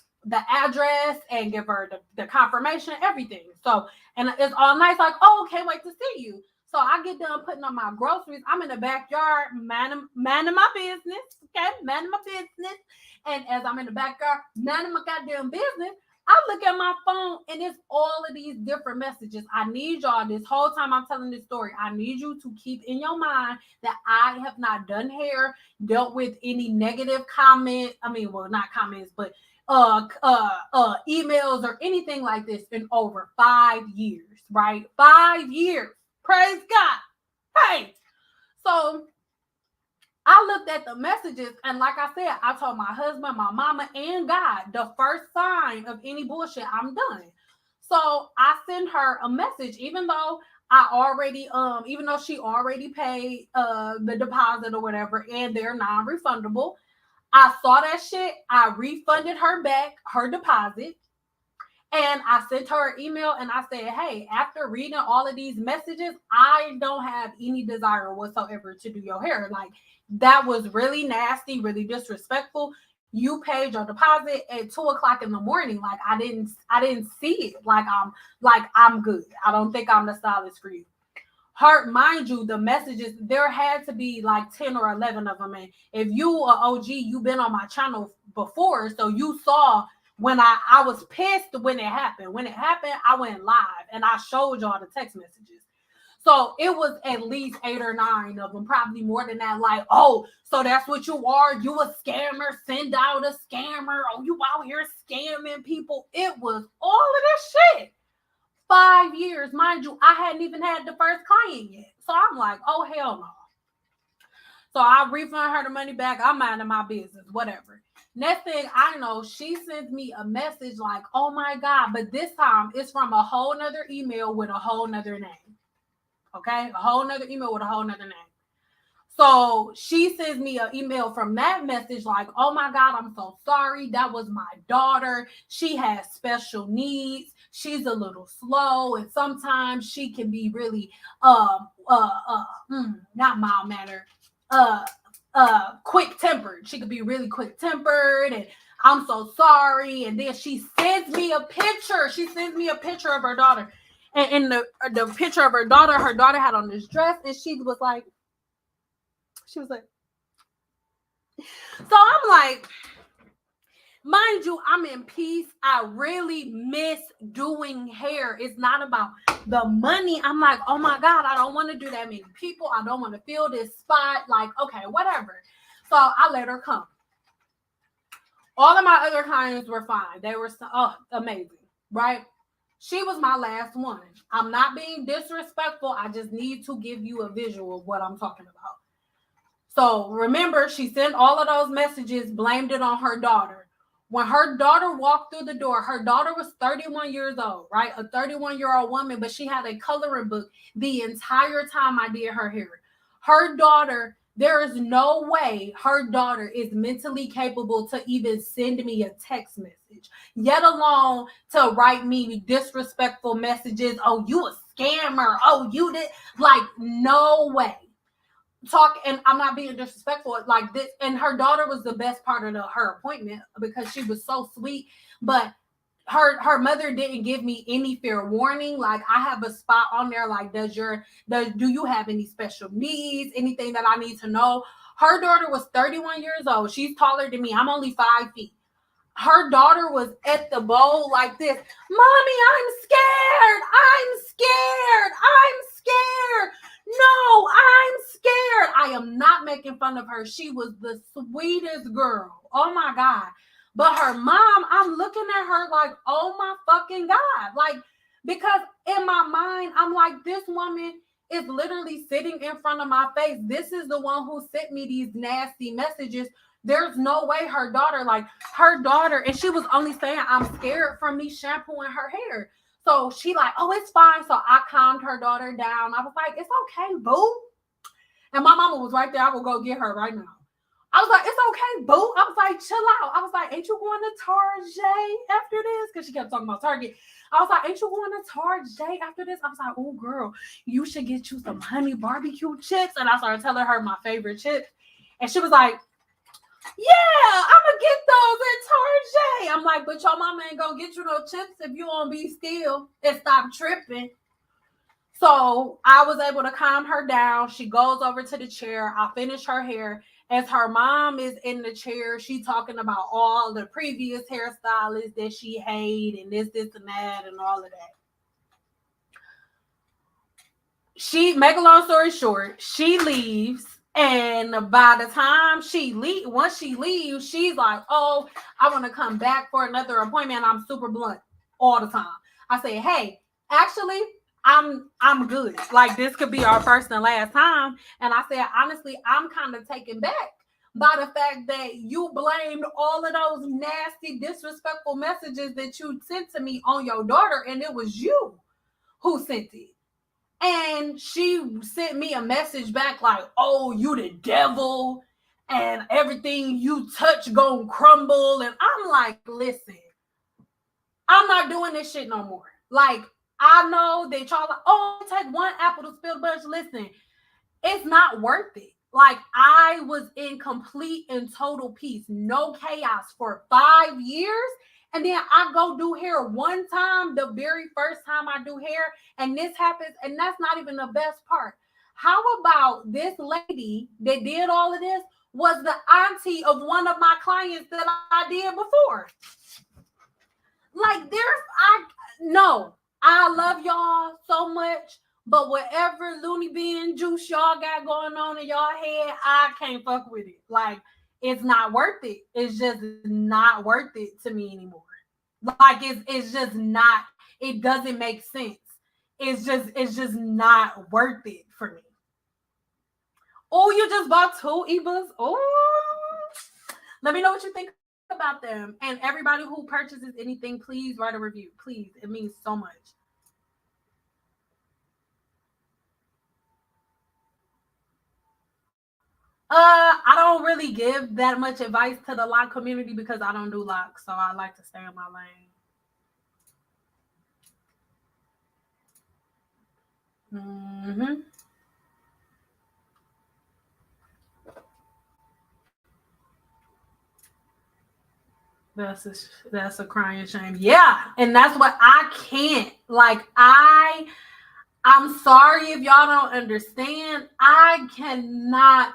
address and give her the confirmation, everything. So, and it's all nice, like, "Oh, can't wait to see you." So I get done putting on my groceries. I'm in the backyard, minding my business, okay, minding my business. And as I'm in the backyard, minding my goddamn business, I look at my phone and it's all of these different messages. I need y'all, this whole time I'm telling this story, I need you to keep in your mind that I have not done hair, dealt with any negative comment. I mean, well, not comments, but emails or anything like this in over 5 years, right? 5 years. Praise God. Hey, so I looked at the messages, and like I said, I told my husband, my mama, and God, the first sign of any bullshit, I'm done. So I send her a message, even though even though she already paid the deposit or whatever, and they're non-refundable. I saw that shit. I refunded her back her deposit. And I sent her an email and I said, "Hey, after reading all of these messages, I don't have any desire whatsoever to do your hair. Like, that was really nasty, really disrespectful. You paid your deposit at 2 o'clock in the morning. Like, I didn't see it. I'm good. I don't think I'm the stylist for you." Heart, mind you, the messages, there had to be 10 or 11 of them. And if you are OG, you've been on my channel before, so you saw when I was pissed when it happened. When it happened, I went live and I showed y'all the text messages. So it was at least 8 or 9 of them, probably more than that. Like, "Oh, so that's what you are? You a scammer? Send out a scammer? Oh, you out here scamming people?" It was all of this shit. 5 years, mind you, I hadn't even had the first client yet. So I'm like, "Oh, hell no." So I refund her the money back. I'm minding my business, whatever. Next thing I know, she sends me a message like, "Oh my God," but this time it's from a whole nother email with a whole nother name. Okay? A whole nother email with a whole nother name. So she sends me an email from that message like, "Oh my God, I'm so sorry. That was my daughter. She has special needs. She's a little slow, and sometimes she can be really not mild mannered, quick tempered. She could be really quick tempered, and I'm so sorry." And then she sends me a picture. She sends me a picture of her daughter. And in the picture of her daughter had on this dress, and she was like, so I'm like, mind you, I'm in peace. I really miss doing hair. It's not about the money. I'm like, "Oh my God, I don't want to do that many people. I don't want to fill this spot." Like, okay, whatever. So I let her come. All of my other clients were fine. They were amazing, right? She was my last one. I'm not being disrespectful. I just need to give you a visual of what I'm talking about. So remember, she sent all of those messages, blamed it on her daughter. When her daughter walked through the door, her daughter was 31 years old, right? A 31-year-old woman, but she had a coloring book the entire time I did her hair. Her daughter, there is no way her daughter is mentally capable to even send me a text message, yet alone to write me disrespectful messages. "Oh, you a scammer. Oh, you did." Like, no way. And I'm not being disrespectful like this. And her daughter was the best part of her appointment because she was so sweet. But her mother didn't give me any fair warning. Like, I have a spot on there like, do you have any special needs, anything that I need to know? Her daughter was 31 years old. She's taller than me. I'm only 5 feet. Her daughter was at the bowl like this. Mommy, I'm scared. I'm scared. I'm scared. No, I'm scared. I am not making fun of her. She was the sweetest girl. Oh my God. But her mom, I'm looking at her like, oh my fucking God. Like, because in my mind, I'm like, this woman is literally sitting in front of my face. This is the one who sent me these nasty messages. There's no way her daughter, and she was only saying, I'm scared from me shampooing her hair. So she like, oh, it's fine. So I calmed her daughter down. I was like, it's okay, boo. And my mama was right there. I will go get her right now. I was like, it's okay, boo. I was like, chill out. I was like, ain't you going to Target after this? Because she kept talking about Target. I was like, ain't you going to Target after this? I was like, oh, girl, you should get you some honey barbecue chips. And I started telling her my favorite chips. And she was like, yeah, I'm gonna get those at Target. I'm like, but your mama ain't gonna get you no chips if you won't be still and stop tripping. So I was able to calm her down. She goes over to the chair. I finish her hair. As her mom is in the chair, she talking about all the previous hairstylists that she hated and this, and that, and all of that. Make a long story short, she leaves. And by the time once she leaves, she's like, oh, I want to come back for another appointment. I'm super blunt all the time. I say, hey, actually, I'm good. Like, this could be our first and last time. And I said, honestly, I'm kind of taken back by the fact that you blamed all of those nasty, disrespectful messages that you sent to me on your daughter, and it was you who sent it. And she sent me a message back like, oh, you the devil and everything you touch gonna crumble. And I'm like, listen, I'm not doing this shit no more. Like, I know that y'all like, oh, take one apple to spill the bunch. Listen, it's not worth it. Like, I was in complete and total peace, no chaos for 5 years. And then I go do hair one time, the very first time I do hair, and this happens, and that's not even the best part. How about this lady that did all of this was the auntie of one of my clients that I did before? Like, I love y'all so much, but whatever loony bean juice y'all got going on in y'all head, I can't fuck with it. Like, it's not worth it. It's just not worth it to me anymore. Like, it's just not, it doesn't make sense. It's just not worth it for me. Oh, you just bought 2 Ebas? Oh, let me know what you think about them. And everybody who purchases anything, please write a review. Please. It means so much. I don't really give that much advice to the lock community because I don't do locks, so I like to stay in my lane. Mm-hmm. That's a crying shame. Yeah, and that's what I can't. Like, I'm sorry if y'all don't understand. I cannot.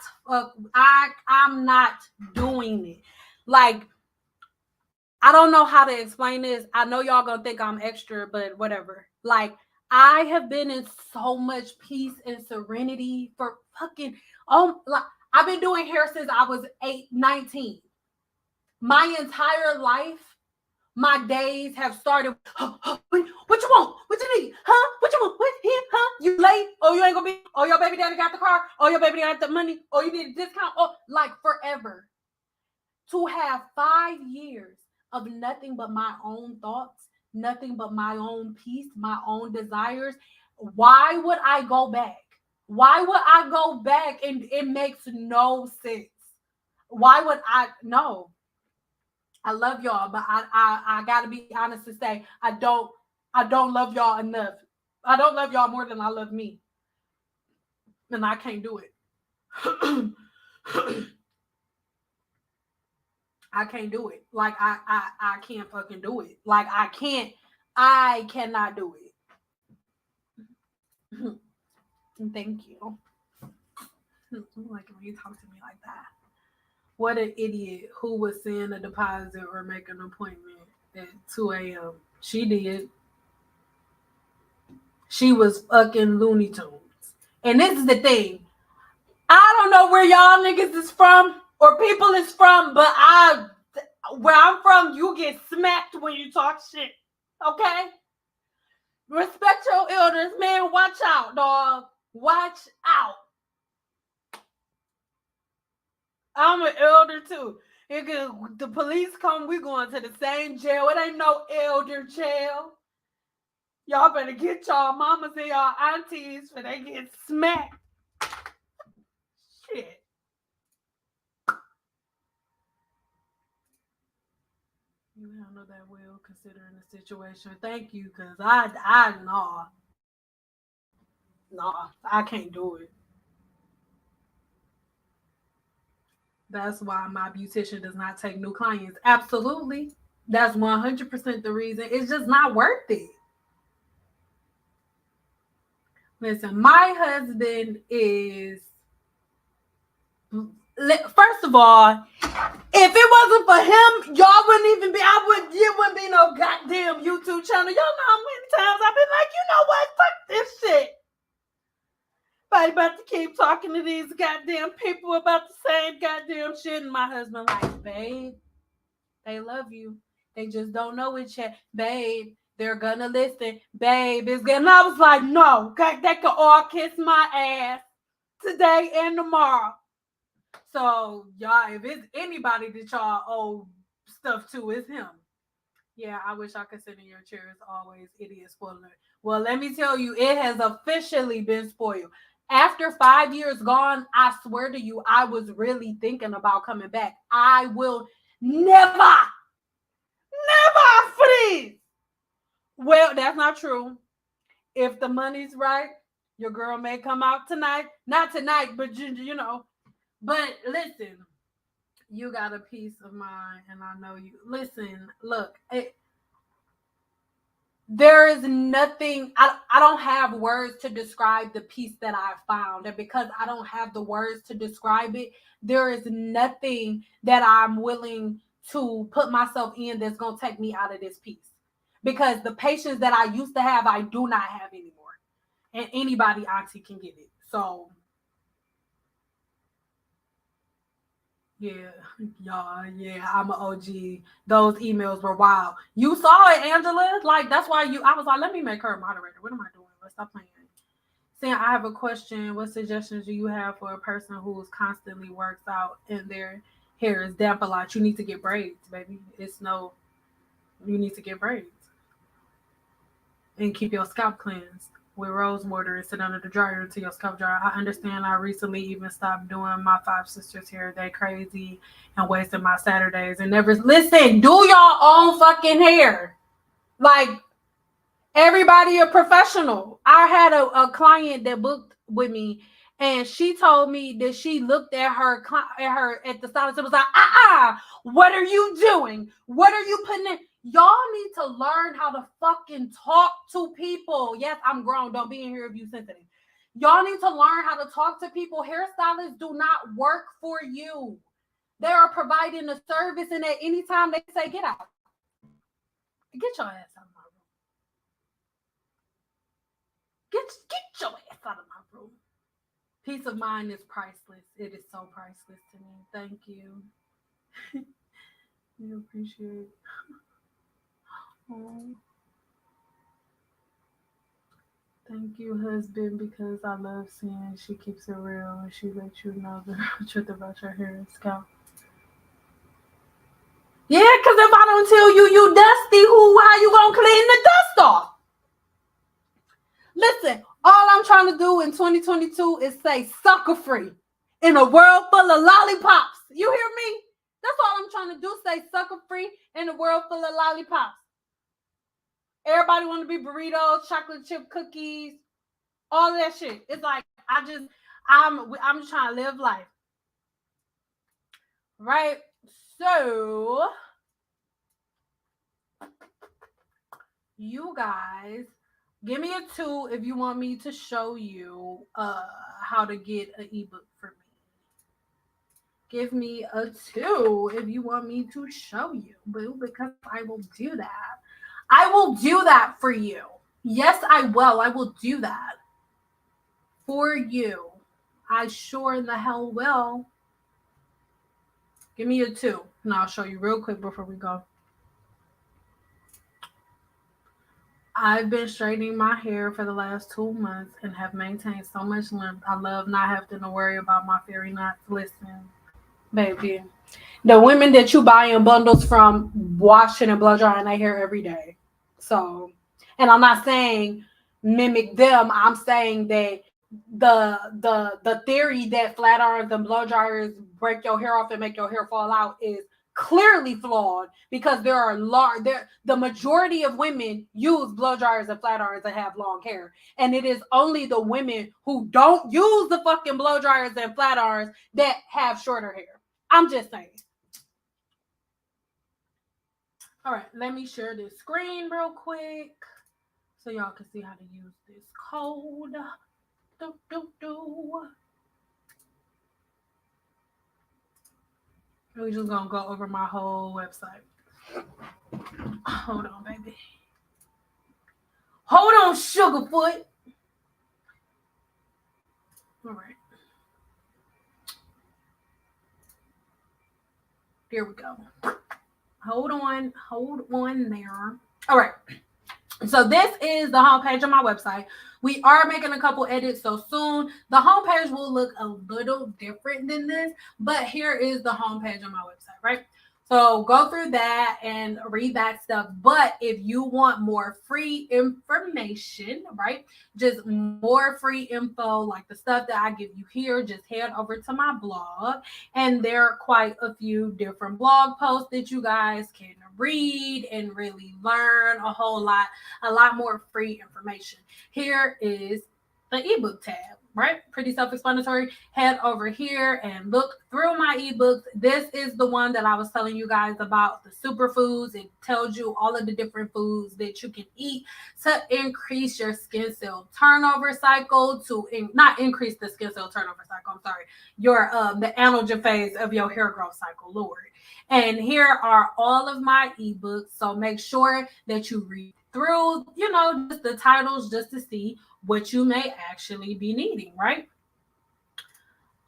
I'm not doing it. Like, I don't know how to explain this. I know y'all gonna think I'm extra, but whatever. Like, I have been in so much peace and serenity for fucking like, I've been doing hair since I was 19. My entire life, my days have started. What you want? What you need? Huh? What you want? What here? Huh? You late? Oh, you ain't gonna be. Oh, your baby daddy got the car. Oh, your baby daddy got the money. Oh, you need a discount. Oh, like, forever. To have 5 years of nothing but my own thoughts, nothing but my own peace, my own desires. Why would I go back? Why would I go back? And it makes no sense. Why would I? No. I love y'all, but I gotta be honest to say I don't love y'all enough. I don't love y'all more than I love me. And I can't do it. I can't do it. Like, I can't fucking do it. Like, I cannot do it. Thank you. Like, when you talk to me like that. What an idiot who would send a deposit or make an appointment at 2 a.m. She did. She was fucking Looney Tunes. And this is the thing. I don't know where y'all niggas is from or people is from, but where I'm from, you get smacked when you talk shit. Okay? Respect your elders, man. Watch out, dog. Watch out. I'm an elder too. The police come, we going to the same jail. It ain't no elder jail. Y'all better get y'all mamas and y'all aunties for they get smacked. Shit. You handle that well considering the situation. Thank you, cause nah, I can't do it. That's why my beautician does not take new clients. Absolutely. That's 100% the reason. It's just not worth it. Listen, my husband is, first of all, if it wasn't for him, y'all wouldn't even be, it wouldn't be no goddamn YouTube channel. Y'all know how many times I've been like, you know what? Fuck this shit. But about to keep talking to these goddamn people about the same goddamn shit. And my husband like, babe, they love you. They just don't know it yet. Babe, they're gonna listen. Babe, it's gonna. And I was like, no, they could all kiss my ass today and tomorrow. So, y'all, if it's anybody that y'all owe stuff to, it's him. Yeah, I wish I could sit in your chair as always. Idiot spoiler. Well, let me tell you, it has officially been spoiled. After 5 years gone, I swear to you, I was really thinking about coming back. I will never, please. Well, that's not true. If the money's right, your girl may come out tonight. Not tonight, but you know. But listen, you got a peace of mind, and I know you. Listen, look, there is nothing, I don't have words to describe the peace that I found. And because I don't have the words to describe it, there is nothing that I'm willing to put myself in that's going to take me out of this peace. Because the patience that I used to have, I do not have anymore. And anybody, auntie, can get it. So, yeah, y'all, yeah, I'm an OG. Those emails were wild. You saw it, Angela. Like, that's why I was like, let me make her a moderator. What am I doing? Let's stop playing. Saying, I have a question. What suggestions do you have for a person who's constantly works out and their hair is damp a lot? You need to get braids, baby. You need to get braids. And keep your scalp cleansed with rose water and sit under the dryer until your scalp dry. I understand I recently even stopped doing my 5 sisters hair. They crazy and wasting my Saturdays and never listen, do your own fucking hair. Like, everybody a professional. I had a client that booked with me, and she told me that she looked at at the stylist and was like, what are you doing? What are you putting in? Y'all need to learn how to fucking talk to people. Yes, I'm grown. Don't be in here if you sensitive. Y'all need to learn how to talk to people. Hairstylists do not work for you. They are providing a service, and at any time they say, get out. Get your ass out of my room. Get your ass out of my room. Peace of mind is priceless. It is so priceless to me. Thank you. You appreciate it. Oh. Thank you, husband, because I love seeing she keeps it real and she lets you know the truth about your hair and scalp. Yeah, because if I don't tell you you dusty, how you gonna clean the dust off? Listen, all I'm trying to do in 2022 is say sucker free in a world full of lollipops. You hear me? That's all I'm trying to do, say sucker free in a world full of lollipops. Everybody want to be burritos, chocolate chip cookies, all that shit. It's like, I'm just trying to live life. Right? So, you guys, give me a 2 if you want me to show you how to get an ebook for me. Give me a 2 if you want me to show you, boo, because I will do that. I will do that for you. Yes, I will. I will do that for you. I sure in the hell will. Give me a 2, and I'll show you real quick before we go. I've been straightening my hair for the last 2 months and have maintained so much length. I love not having to worry about my fairy knots. Listen, baby, the women that you buy in bundles from washing and blow drying their hair every day. So, and I'm not saying mimic them. I'm saying that the theory that flat irons and blow dryers break your hair off and make your hair fall out is clearly flawed because there are the majority of women use blow dryers and flat irons and have long hair, and it is only the women who don't use the fucking blow dryers and flat irons that have shorter hair. I'm just saying. All right, let me share this screen real quick so y'all can see how to use this code. We're just gonna go over my whole website. Hold on, baby. Hold on, Sugarfoot. All right. There we go. Hold on there. All right. So this is the homepage of my website. We are making a couple edits so soon. The homepage will look a little different than this, but here is the homepage on my website, right? So go through that and read that stuff. But if you want more free information, right? Just more free info like the stuff that I give you here, just head over to my blog. And there are quite a few different blog posts that you guys can read and really learn a lot more free information. Here is the ebook tab, right? Pretty self-explanatory. Head over here and look through my ebooks. This is the one that I was telling you guys about, the superfoods. It tells you all of the different foods that you can eat to increase your skin cell turnover cycle, not increase the skin cell turnover cycle, I'm sorry, your the anagen phase of your hair growth cycle, Lord. And here are all of my ebooks. So make sure that you read through, just the titles just to see what you may actually be needing, right?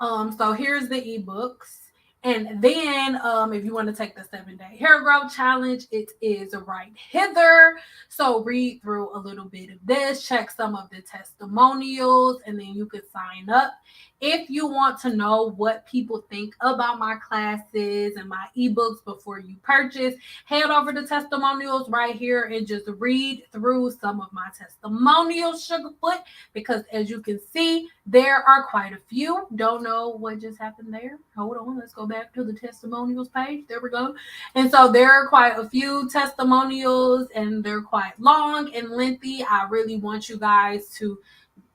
So here's the ebooks. And then if you want to take the 7-day hair growth challenge, it is right hither. So read through a little bit of this, check some of the testimonials, and then you can sign up. If you want to know what people think about my classes and my ebooks before you purchase, head over to testimonials right here and just read through some of my testimonials, Sugarfoot, because as you can see, there are quite a few. Don't know what just happened there. Hold on, let's go back to the testimonials page. There we go. And so there are quite a few testimonials, and they're quite long and lengthy. I really want you guys to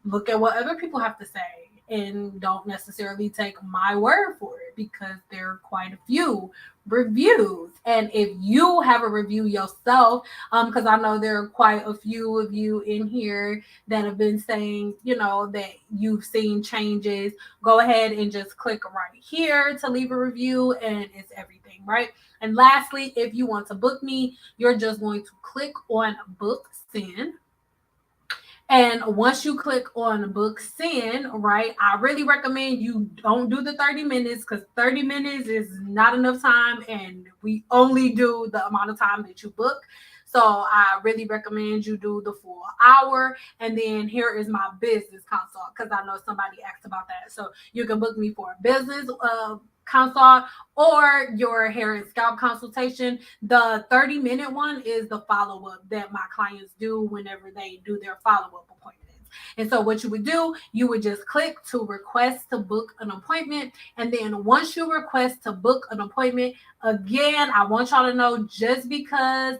look at what other people have to say and don't necessarily take my word for it, because there are quite a few reviews. And if you have a review yourself, because I know there are quite a few of you in here that have been saying, that you've seen changes, go ahead and just click right here to leave a review, and it's everything, right? And lastly, if you want to book me, you're just going to click on book send. And once you click on book send, right, I really recommend you don't do the 30 minutes, because 30 minutes is not enough time, and we only do the amount of time that you book. So I really recommend you do the full hour. And then here is my business consult, because I know somebody asked about that. So you can book me for a business consult or your hair and scalp consultation. The 30-minute one is the follow-up that my clients do whenever they do their follow-up appointments. And so what you would do, you would just click to request to book an appointment. And then once you request to book an appointment, again, I want y'all to know, just because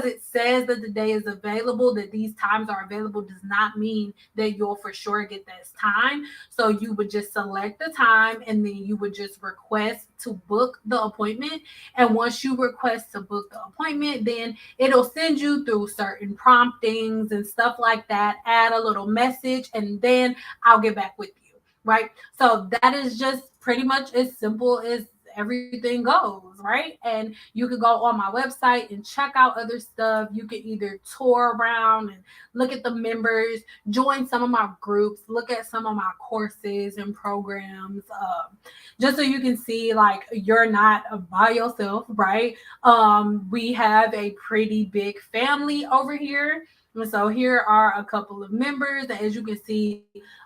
it says that the day is available, that these times are available, does not mean that you'll for sure get this time. So you would just select the time, and then you would just request to book the appointment. And once you request to book the appointment, then it'll send you through certain promptings and stuff like that, add a little message, and then I'll get back with you. right? So that is just pretty much as simple as everything goes, right? And you could go on my website and check out other stuff. You could either tour around and look at the members, join some of my groups, look at some of my courses and programs, just so you can see like you're not by yourself, right? We have a pretty big family over here. And so here are a couple of members. As you can see,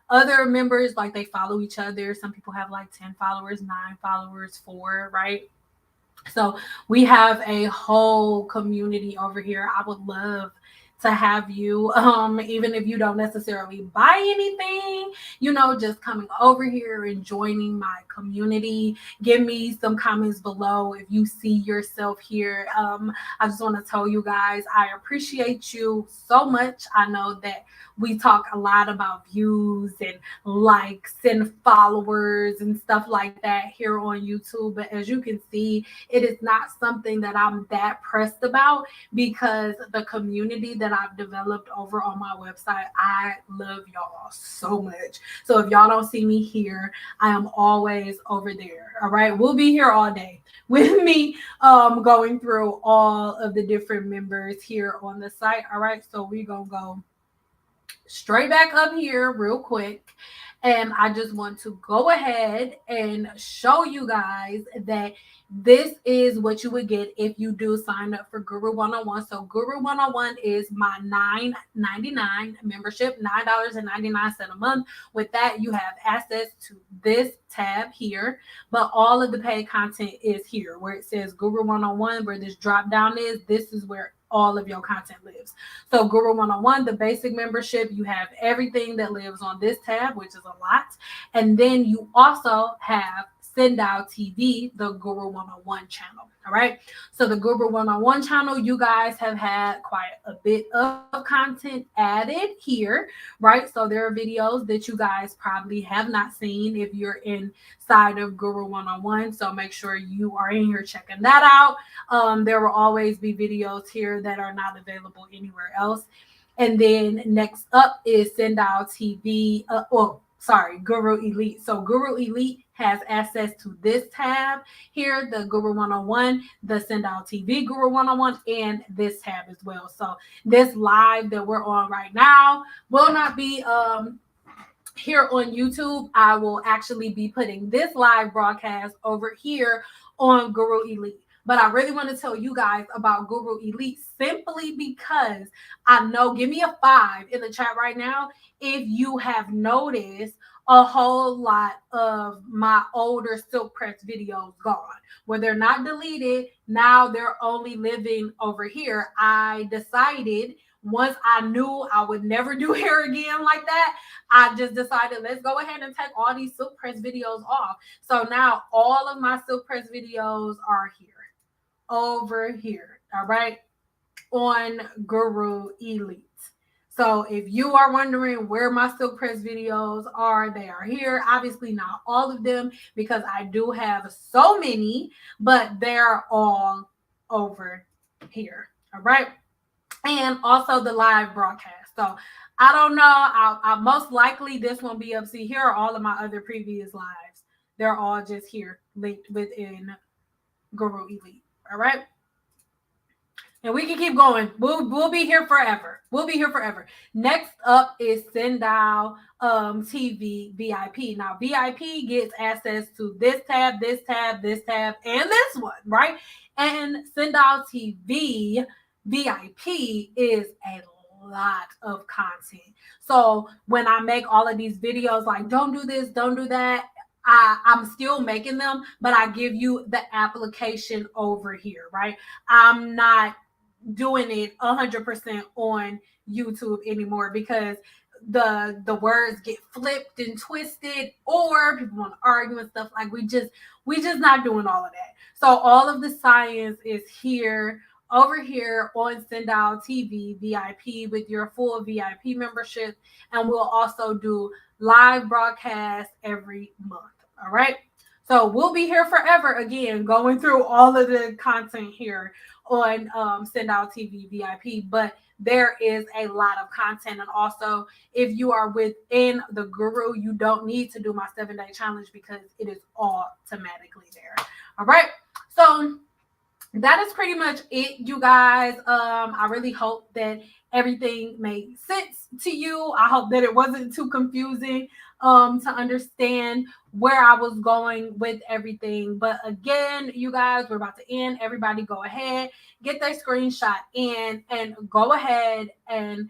other members, like they follow each other. Some people have like 10 followers, 9 followers, 4, right? So we have a whole community over here. I would love to have you, even if you don't necessarily buy anything, just coming over here and joining my community. Give me some comments below if you see yourself here. I just want to tell you guys, I appreciate you so much. I know that we talk a lot about views and likes and followers and stuff like that here on YouTube. But as you can see, it is not something that I'm that pressed about because the community that I've developed over on my website, I love y'all so much. So if y'all don't see me here, I am always over there. All right. We'll be here all day with me going through all of the different members here on the site. All right. So we're going to go straight back up here real quick. And I just want to go ahead and show you guys that this is what you would get if you do sign up for Guru 101. So Guru 101 is my $9.99 membership, $9.99 a month. With that, you have access to this tab here, but all of the paid content is here where it says Guru 101, where this drop down is. This is where all of your content lives. So Guru 101, the basic membership, you have everything that lives on this tab, which is a lot. And then you also have Send Out TV, the Guru 101 channel. All right. So the Guru 101 channel, you guys have had quite a bit of content added here, right? So there are videos that you guys probably have not seen if you're inside of Guru 101. So make sure you are in here checking that out. There will always be videos here that are not available anywhere else. And then next up is Send Out TV. Guru Elite. So Guru Elite has access to this tab here, the Guru 101, the Send Out TV Guru 101, and this tab as well. So this live that we're on right now will not be here on YouTube. I will actually be putting this live broadcast over here on Guru Elite. But I really want to tell you guys about Guru Elite simply because I know, give me a 5 in the chat right now if you have noticed a whole lot of my older silk press videos gone. Where they're not deleted, now they're only living over here. I decided once I knew I would never do hair again like that, I just decided, let's go ahead and take all these silk press videos off. So now all of my silk press videos are here, over here, all right, on Guru Elite. So if you are wondering where my silk press videos are, they are here. Obviously not all of them because I do have so many, but they're all over here, all right? And also the live broadcast. So I don't know. I'll most likely this won't be up. See, here are all of my other previous lives. They're all just here linked within Guru Elite. All right. And we can keep going. We'll be here forever. We'll be here forever. Next up is Send Out TV VIP. Now, VIP gets access to this tab, this tab, this tab, and this one, right? And Send Out TV VIP is a lot of content. So when I make all of these videos, like don't do this, don't do that, I'm still making them, but I give you the application over here, right? I'm not doing it 100% on YouTube anymore because the words get flipped and twisted, or people want to argue and stuff. Like we just not doing all of that. So all of the science is here over here on Send Out TV VIP with your full VIP membership, and we'll also do live broadcasts every month. All right. So we'll be here forever again, going through all of the content here on Send Out TV VIP. But there is a lot of content. And also, if you are within the Guru, you don't need to do my 7-day challenge because it is automatically there. All right. So that is pretty much it, you guys. I really hope that everything made sense to you. I hope that it wasn't too confusing to understand where I was going with everything. But again, you guys, we're about to end. Everybody go ahead, get their screenshot in, and go ahead and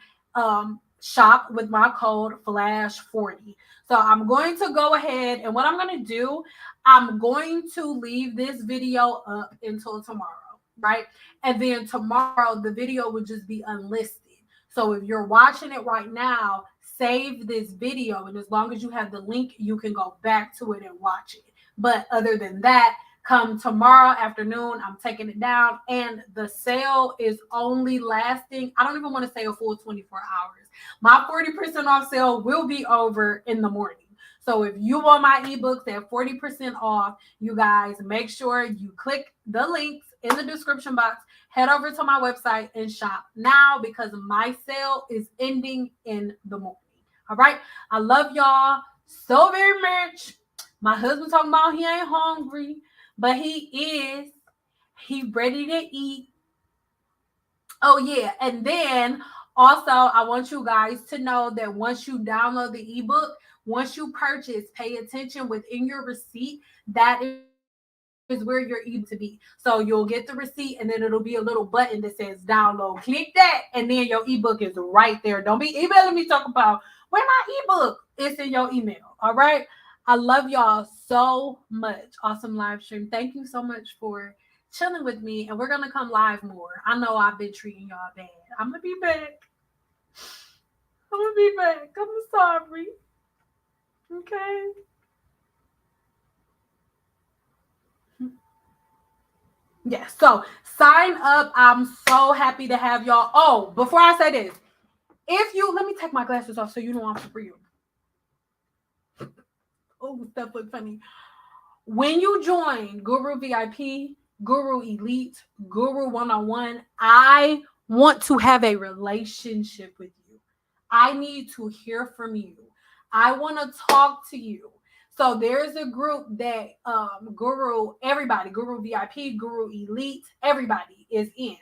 shop with my code FLASH40. So I'm going to go ahead, and what I'm going to do, I'm going to leave this video up until tomorrow, right? And then tomorrow, the video would just be unlisted. So if you're watching it right now, save this video. And as long as you have the link, you can go back to it and watch it. But other than that, come tomorrow afternoon, I'm taking it down. And the sale is only lasting, I don't even want to say a full 24 hours. My 40% off sale will be over in the morning. So if you want my ebooks at 40% off, you guys make sure you click the links in the description box, head over to my website and shop now because my sale is ending in the morning. All right. I love y'all so very much. My husband talking about he ain't hungry, but he is. He ready to eat. Oh, yeah. And then also, I want you guys to know that once you download the ebook, once you purchase, pay attention within your receipt. That is where your ebook to be. So you'll get the receipt and then it'll be a little button that says download. Click that and then your ebook is right there. Don't be emailing me talking about where my ebook. It's in your email. All right. I love y'all so much. Awesome live stream. Thank you so much for chilling with me, and we're gonna come live more. I know I've been treating y'all bad. I'm gonna be back. I'm sorry. Okay. Yeah, so sign up. I'm so happy to have y'all. Oh, before I say this, if you let me take my glasses off so you know I'm for real. Oh, stuff look funny. When you join Guru VIP, Guru Elite, Guru 101, I want to have a relationship with you. I need to hear from you. I want to talk to you. So there's a group that Guru, everybody, Guru VIP, Guru Elite, everybody is in.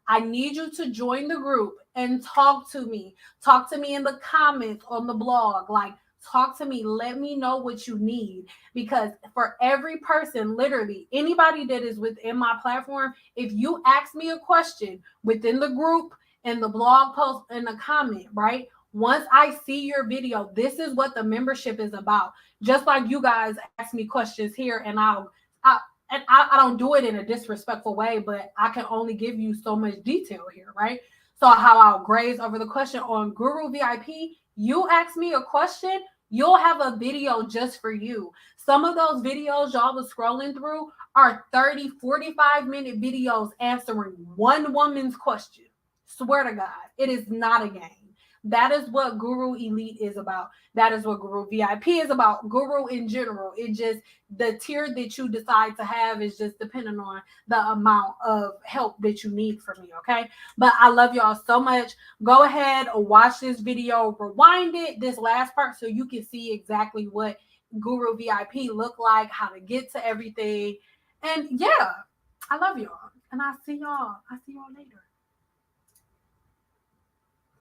I need you to join the group and talk to me. Talk to me in the comments on the blog. Like, talk to me. Let me know what you need. Because for every person, literally anybody that is within my platform, if you ask me a question within the group and the blog post and the comment, right? Once I see your video, this is what the membership is about. Just like you guys ask me questions here, and I don't do it in a disrespectful way, but I can only give you so much detail here, right? So how I'll graze over the question on Guru VIP, you ask me a question, you'll have a video just for you. Some of those videos y'all was scrolling through are 30, 45-minute videos answering one woman's question. Swear to God, it is not a game. That is what Guru Elite is about. That is what Guru VIP is about. Guru in general. It just, the tier that you decide to have is just depending on the amount of help that you need from me, okay? But I love y'all so much. Go ahead, watch this video, rewind it, this last part, so you can see exactly what Guru VIP look like, how to get to everything. And yeah, I love y'all. And I see y'all later.